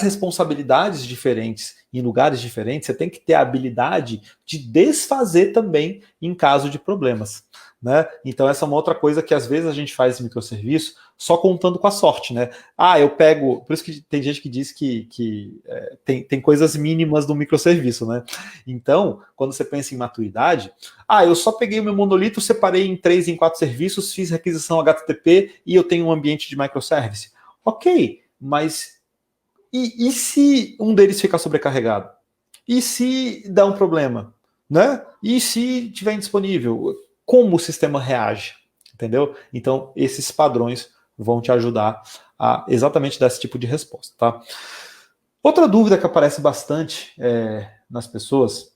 responsabilidades diferentes em lugares diferentes, você tem que ter a habilidade de desfazer também em caso de problemas. né? Então essa é uma outra coisa que às vezes a gente faz esse microserviço só contando com a sorte, né? Eu pego, por isso que tem gente que diz que tem coisas mínimas do microserviço, né? Então, quando você pensa em maturidade, eu só peguei o meu monolito, separei em 3, em 4 serviços, fiz requisição HTTP e eu tenho um ambiente de microservice. Ok, mas e se um deles ficar sobrecarregado? E se dá um problema? Né? E se estiver indisponível? Como o sistema reage? Entendeu? Então, esses padrões vão te ajudar a exatamente dar esse tipo de resposta. Tá? Outra dúvida que aparece bastante nas pessoas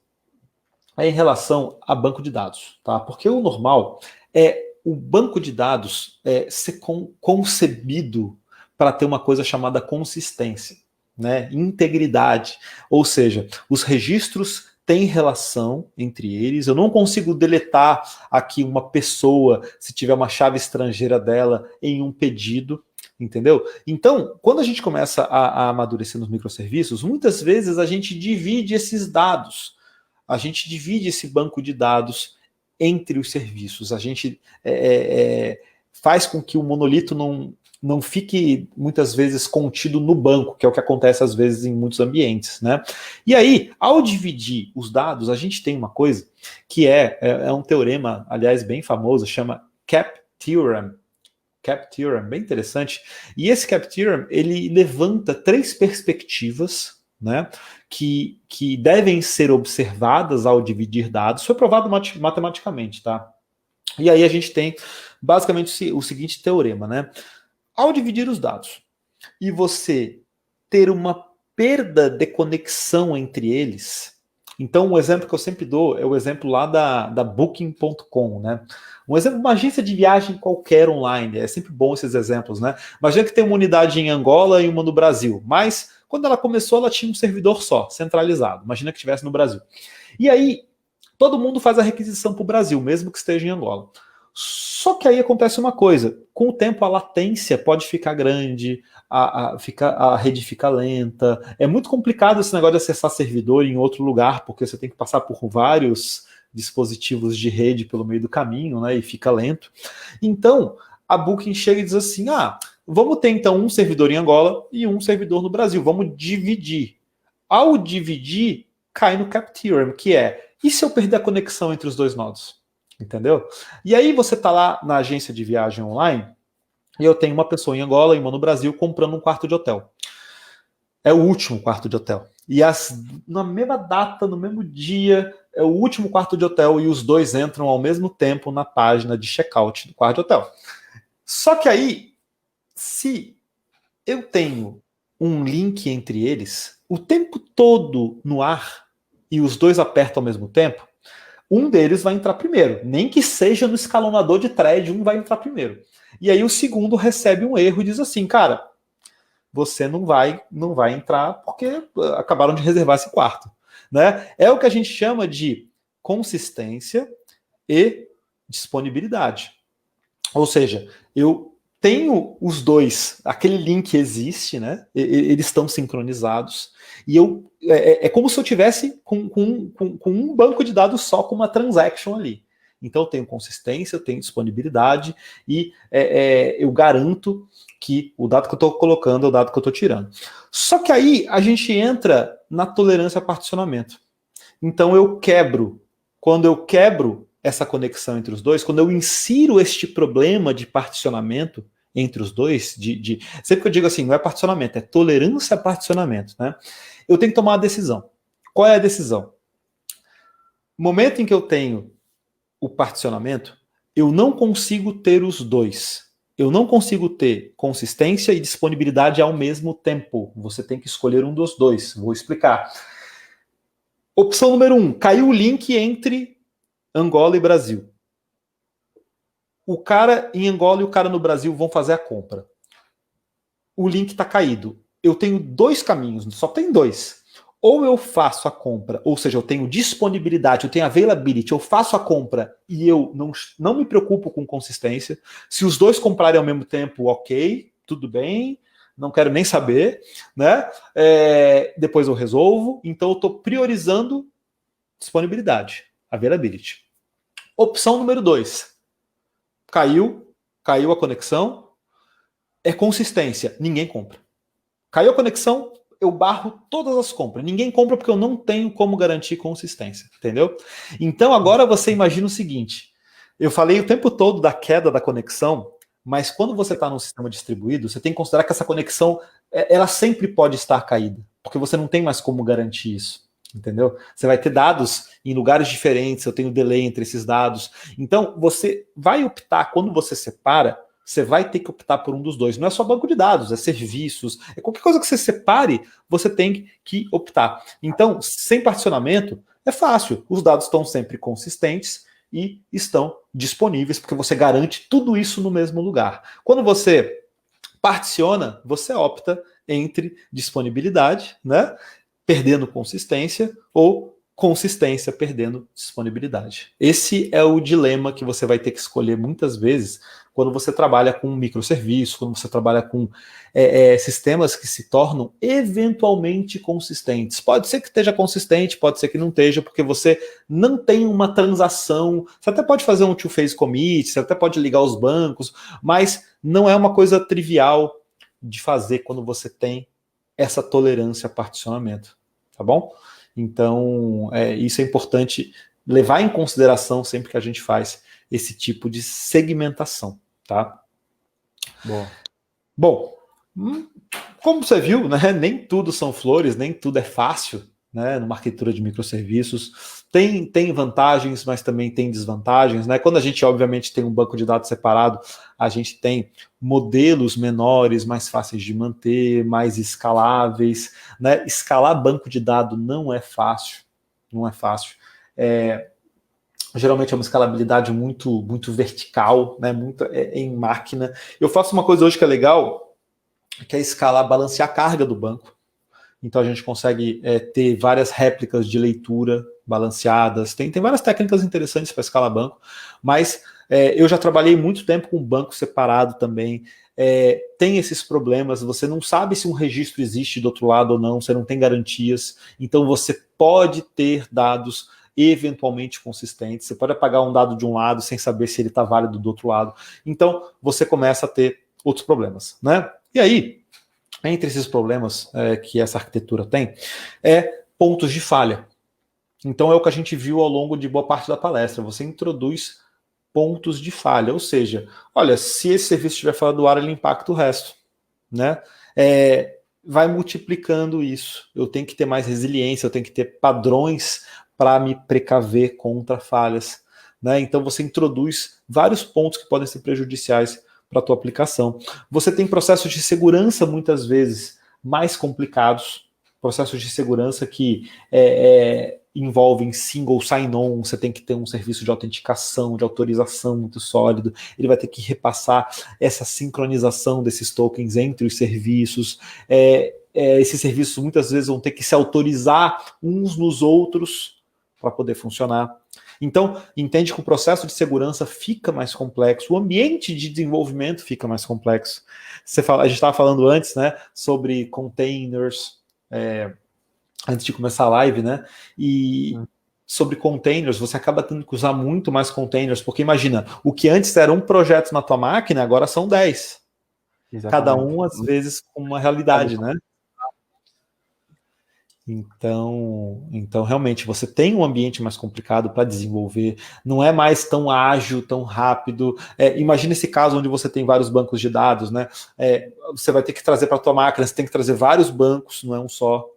é em relação a banco de dados. Tá? Porque o normal é o banco de dados ser concebido para ter uma coisa chamada consistência, né? Integridade. Ou seja, os registros têm relação entre eles. Eu não consigo deletar aqui uma pessoa se tiver uma chave estrangeira dela em um pedido, entendeu? Então, quando a gente começa a amadurecer nos microserviços, muitas vezes a gente divide esses dados, a gente divide esse banco de dados entre os serviços, a gente faz com que o monolito não fique muitas vezes contido no banco, que é o que acontece às vezes em muitos ambientes, né? E aí, ao dividir os dados, a gente tem uma coisa que é um teorema, aliás, bem famoso, chama CAP Theorem. CAP Theorem, bem interessante. E esse CAP Theorem, ele levanta 3 perspectivas, né, que devem ser observadas ao dividir dados. Foi provado matematicamente, tá? E aí a gente tem basicamente o seguinte teorema, né? Ao dividir os dados e você ter uma perda de conexão entre eles, então um exemplo que eu sempre dou é o exemplo lá da Booking.com, né? Um exemplo, uma agência de viagem qualquer online, é sempre bom esses exemplos, né? Imagina que tem uma unidade em Angola e uma no Brasil, mas quando ela começou ela tinha um servidor só, centralizado, imagina que estivesse no Brasil. E aí todo mundo faz a requisição para o Brasil, mesmo que esteja em Angola. Só que aí acontece uma coisa, com o tempo a latência pode ficar grande, a rede fica lenta, é muito complicado esse negócio de acessar servidor em outro lugar, porque você tem que passar por vários dispositivos de rede pelo meio do caminho, né, e fica lento. Então, a Booking chega e diz assim, vamos ter então um servidor em Angola e um servidor no Brasil, vamos dividir. Ao dividir, cai no CAP Theorem, que e se eu perder a conexão entre os dois nodos? Entendeu? E aí você está lá na agência de viagem online e eu tenho uma pessoa em Angola e uma no Brasil comprando um quarto de hotel. É o último quarto de hotel. E na mesma data, no mesmo dia, é o último quarto de hotel e os dois entram ao mesmo tempo na página de checkout do quarto de hotel. Só que aí, se eu tenho um link entre eles, o tempo todo no ar e os dois apertam ao mesmo tempo, um deles vai entrar primeiro. Nem que seja no escalonador de thread, um vai entrar primeiro. E aí o segundo recebe um erro e diz assim, cara, você não vai entrar porque acabaram de reservar esse quarto. Né? É o que a gente chama de consistência e disponibilidade. Ou seja, eu tenho os dois, aquele link existe, né? Eles estão sincronizados, e é como se eu tivesse com um banco de dados só, com uma transaction ali. Então eu tenho consistência, eu tenho disponibilidade, e eu garanto que o dado que eu estou colocando é o dado que eu estou tirando. Só que aí a gente entra na tolerância a particionamento. Então quando eu quebro essa conexão entre os dois, quando eu insiro este problema de particionamento entre os dois, sempre que eu digo assim, não é particionamento, é tolerância a particionamento, né? Eu tenho que tomar uma decisão. Qual é a decisão? No momento em que eu tenho o particionamento, eu não consigo ter os dois. Eu não consigo ter consistência e disponibilidade ao mesmo tempo. Você tem que escolher um dos dois. Vou explicar. Opção número 1, caiu o link entre Angola e Brasil. O cara em Angola e o cara no Brasil vão fazer a compra. O link está caído. Eu tenho 2 caminhos, só tem 2. Ou eu faço a compra, ou seja, eu tenho disponibilidade, eu tenho availability, eu faço a compra e eu não me preocupo com consistência. Se os dois comprarem ao mesmo tempo, ok, tudo bem, não quero nem saber, né? Depois eu resolvo. Então eu estou priorizando disponibilidade, availability. Opção número 2. caiu a conexão, é consistência, ninguém compra. Caiu a conexão, eu barro todas as compras. Ninguém compra porque eu não tenho como garantir consistência, entendeu? Então agora você imagina o seguinte, eu falei o tempo todo da queda da conexão, mas quando você está num sistema distribuído, você tem que considerar que essa conexão, ela sempre pode estar caída, porque você não tem mais como garantir isso, entendeu? Você vai ter dados em lugares diferentes, eu tenho delay entre esses dados. Então você vai optar, quando você separa, você vai ter que optar por um dos dois. Não é só banco de dados, é serviços, é qualquer coisa que você separe, você tem que optar. Então, sem particionamento, é fácil. Os dados estão sempre consistentes e estão disponíveis, porque você garante tudo isso no mesmo lugar. Quando você particiona, você opta entre disponibilidade, né, perdendo consistência, ou consistência perdendo disponibilidade. Esse é o dilema que você vai ter que escolher muitas vezes quando você trabalha com microserviços, quando você trabalha com sistemas que se tornam eventualmente consistentes. Pode ser que esteja consistente, pode ser que não esteja, porque você não tem uma transação. Você até pode fazer um two-phase commit, você até pode ligar os bancos, mas não é uma coisa trivial de fazer quando você tem essa tolerância a particionamento, tá bom? Então, isso é importante levar em consideração sempre que a gente faz esse tipo de segmentação, tá? Bom, como você viu, né, nem tudo são flores, nem tudo é fácil, né, numa arquitetura de microserviços. Tem vantagens, mas também tem desvantagens, né? Quando a gente, obviamente, tem um banco de dados separado, a gente tem modelos menores, mais fáceis de manter, mais escaláveis, né? Escalar banco de dados não é fácil, não é fácil. Geralmente é uma escalabilidade muito vertical, né? Muito em máquina. Eu faço uma coisa hoje que é legal, que é escalar, balancear a carga do banco. Então a gente consegue ter várias réplicas de leitura balanceadas. Tem várias técnicas interessantes para escalar banco, mas eu já trabalhei muito tempo com banco separado também. Tem esses problemas, você não sabe se um registro existe do outro lado ou não, você não tem garantias, então você pode ter dados eventualmente consistentes, você pode apagar um dado de um lado sem saber se ele está válido do outro lado, então você começa a ter outros problemas, né? E aí, entre esses problemas que essa arquitetura tem, pontos de falha. Então é o que a gente viu ao longo de boa parte da palestra. Você introduz pontos de falha, ou seja, olha, se esse serviço estiver fora do ar, ele impacta o resto, né? Vai multiplicando isso. Eu tenho que ter mais resiliência, eu tenho que ter padrões para me precaver contra falhas, né? Então você introduz vários pontos que podem ser prejudiciais para a tua aplicação. Você tem processos de segurança muitas vezes mais complicados, processos de segurança que envolvem single sign-on, você tem que ter um serviço de autenticação, de autorização muito sólido, ele vai ter que repassar essa sincronização desses tokens entre os serviços, esses serviços muitas vezes vão ter que se autorizar uns nos outros para poder funcionar. Então, entende que o processo de segurança fica mais complexo, o ambiente de desenvolvimento fica mais complexo. A gente estava falando antes, né, sobre containers, antes de começar a live, né, e sobre containers, você acaba tendo que usar muito mais containers, porque imagina, o que antes era um projeto na tua máquina, agora são 10. Exatamente. Cada um, às vezes, com uma realidade, né? Então, realmente, você tem um ambiente mais complicado para desenvolver, não é mais tão ágil, tão rápido. Imagina esse caso onde você tem vários bancos de dados, né? Você vai ter que trazer para a tua máquina, você tem que trazer vários bancos, não é um só.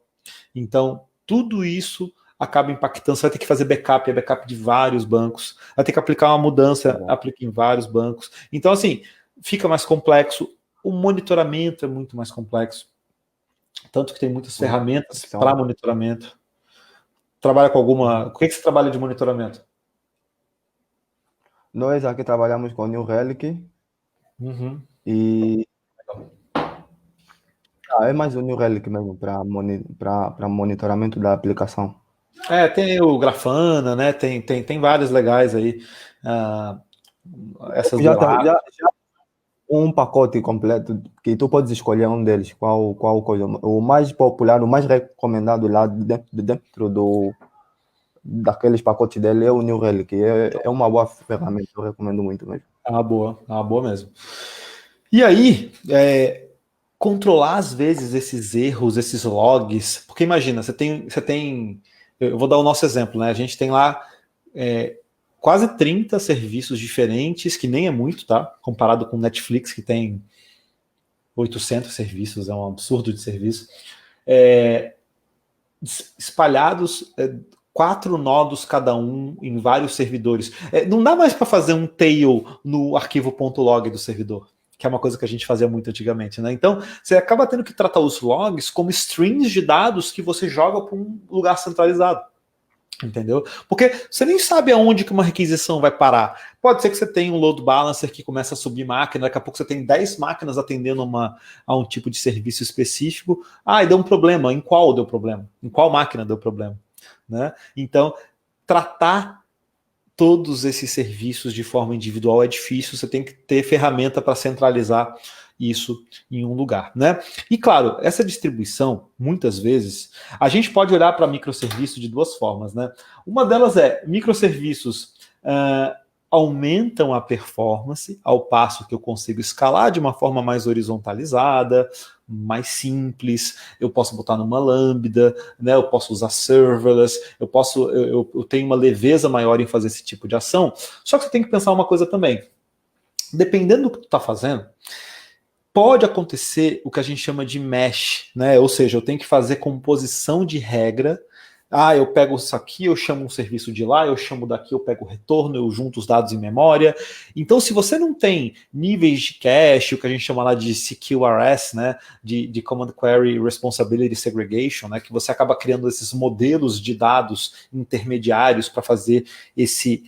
Então, tudo isso acaba impactando, você vai ter que fazer backup de vários bancos, vai ter que aplicar uma mudança, aplica em vários bancos. Então, assim, fica mais complexo, o monitoramento é muito mais complexo. Tanto que tem muitas ferramentas para monitoramento. Trabalha com alguma... O que você trabalha de monitoramento? Nós aqui trabalhamos com New Relic. E... é mais o New Relic mesmo para monitoramento da aplicação. Tem o Grafana, né? Tem vários legais aí. Essas já um pacote completo que tu podes escolher um deles, qual coisa, o mais popular, o mais recomendado lá dentro daqueles pacotes dele é o New Relic, é uma boa ferramenta, eu recomendo muito mesmo. É uma boa mesmo. E aí, controlar às vezes esses erros, esses logs, porque imagina, você tem, eu vou dar o nosso exemplo, né? A gente tem lá quase 30 serviços diferentes, que nem é muito, tá? Comparado com o Netflix, que tem 800 serviços, é um absurdo de serviço. Espalhados, 4 nodos cada um em vários servidores. Não dá mais para fazer um tail no arquivo .log do servidor, que é uma coisa que a gente fazia muito antigamente, né? Então, você acaba tendo que tratar os logs como strings de dados que você joga para um lugar centralizado. Entendeu? Porque você nem sabe aonde que uma requisição vai parar. Pode ser que você tenha um load balancer que começa a subir máquina, daqui a pouco você tem 10 máquinas atendendo a um tipo de serviço específico. E deu um problema. Em qual deu problema? Em qual máquina deu problema? Né? Então, tratar todos esses serviços de forma individual é difícil, você tem que ter ferramenta para centralizar isso em um lugar, né? E claro, essa distribuição, muitas vezes, a gente pode olhar para microserviço de duas formas, né? Uma delas microserviços aumentam a performance ao passo que eu consigo escalar de uma forma mais horizontalizada, mais simples, eu posso botar numa lambda, né? Eu posso usar serverless, eu tenho uma leveza maior em fazer esse tipo de ação. Só que você tem que pensar uma coisa também. Dependendo do que tu está fazendo, pode acontecer o que a gente chama de mesh, né? Ou seja, eu tenho que fazer composição de regra. Eu pego isso aqui, eu chamo um serviço de lá, eu chamo daqui, eu pego o retorno, eu junto os dados em memória. Então, se você não tem níveis de cache, o que a gente chama lá de CQRS, né, de Command Query Responsibility Segregation, né, que você acaba criando esses modelos de dados intermediários para fazer esse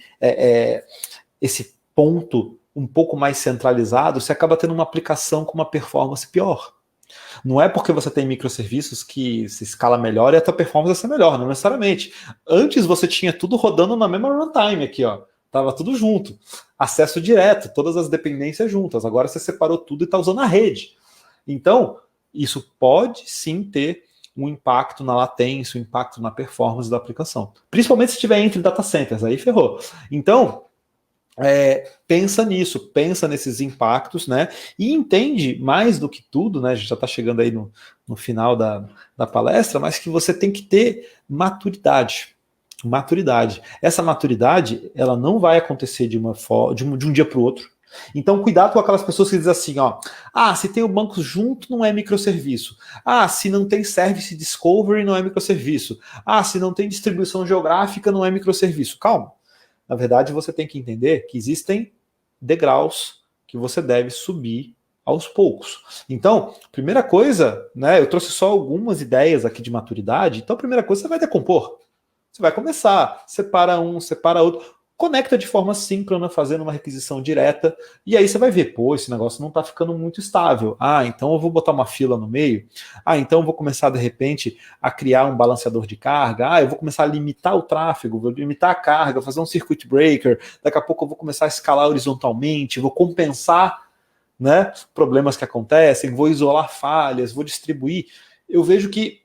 ponto um pouco mais centralizado, você acaba tendo uma aplicação com uma performance pior. Não é porque você tem microserviços que se escala melhor e a tua performance vai ser melhor, não necessariamente. Antes você tinha tudo rodando na mesma runtime aqui, ó. Tava tudo junto. Acesso direto, todas as dependências juntas. Agora você separou tudo e está usando a rede. Então, isso pode sim ter um impacto na latência, um impacto na performance da aplicação. Principalmente se estiver entre data centers, aí ferrou. Então, pensa nisso, pensa nesses impactos, né? E entende mais do que tudo, né? A gente já está chegando aí no final da palestra, mas que você tem que ter maturidade. Maturidade. Essa maturidade, ela não vai acontecer de um dia para o outro. Então, cuidado com aquelas pessoas que dizem assim, se tem o banco junto, não é microserviço. Se não tem service discovery, não é microserviço. Se não tem distribuição geográfica, não é microserviço. Calma. Na verdade, você tem que entender que existem degraus que você deve subir aos poucos. Então, primeira coisa, né, eu trouxe só algumas ideias aqui de maturidade. Então, a primeira coisa, você vai decompor. Você vai começar, separa um, separa outro. Conecta de forma síncrona, fazendo uma requisição direta, e aí você vai ver, esse negócio não está ficando muito estável. Então eu vou botar uma fila no meio. Então eu vou começar, de repente, a criar um balanceador de carga. Eu vou começar a limitar o tráfego, vou limitar a carga, fazer um circuit breaker. Daqui a pouco eu vou começar a escalar horizontalmente, vou compensar, né, problemas que acontecem, vou isolar falhas, vou distribuir. Eu vejo que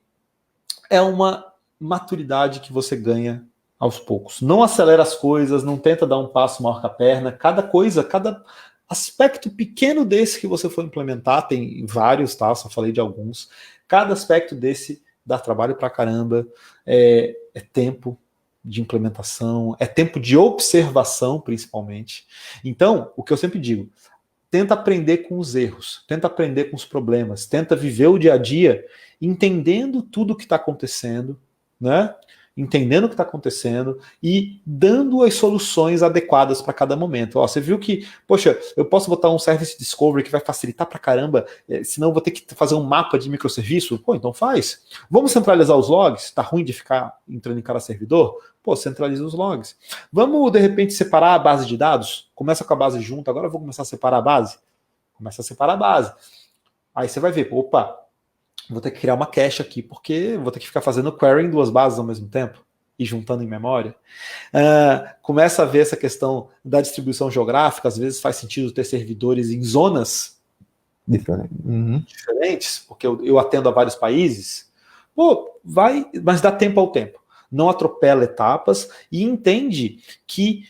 é uma maturidade que você ganha aos poucos. Não acelera as coisas, não tenta dar um passo maior que a perna. Cada aspecto pequeno desse que você for implementar, tem vários, tá? Só falei de alguns. Cada aspecto desse dá trabalho pra caramba. É tempo de implementação, é tempo de observação, principalmente. Então, o que eu sempre digo, tenta aprender com os erros, tenta aprender com os problemas, tenta viver o dia a dia entendendo tudo o que está acontecendo, né? Entendendo o que está acontecendo e dando as soluções adequadas para cada momento. Você viu que, eu posso botar um service discovery que vai facilitar para caramba, senão eu vou ter que fazer um mapa de microserviço? Então faz. Vamos centralizar os logs? Tá ruim de ficar entrando em cada servidor? Centraliza os logs. Vamos, de repente, separar a base de dados? Começa com a base junto, agora eu vou começar a separar a base? Começa a separar a base. Aí você vai ver, vou ter que criar uma cache aqui, porque vou ter que ficar fazendo query em 2 bases ao mesmo tempo e juntando em memória. Começa a ver essa questão da distribuição geográfica, às vezes faz sentido ter servidores em zonas diferentes, porque eu atendo a vários países. Mas dá tempo ao tempo. Não atropela etapas e entende que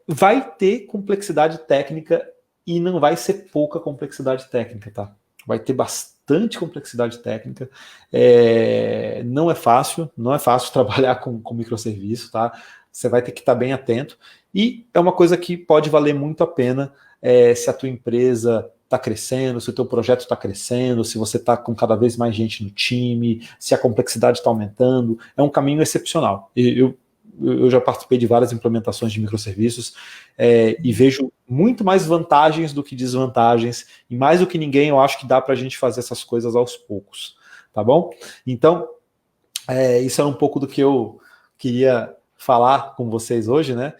vai ter complexidade técnica e não vai ser pouca complexidade técnica, tá? Vai ter bastante complexidade técnica. Não é fácil trabalhar com microserviço, tá? Você vai ter que estar bem atento. E é uma coisa que pode valer muito a pena se a tua empresa está crescendo, se o teu projeto está crescendo, se você está com cada vez mais gente no time, se a complexidade está aumentando. É um caminho excepcional. Eu já participei de várias implementações de microserviços e vejo muito mais vantagens do que desvantagens, e mais do que ninguém eu acho que dá para a gente fazer essas coisas aos poucos, tá bom? Então, isso é um pouco do que eu queria falar com vocês hoje, né?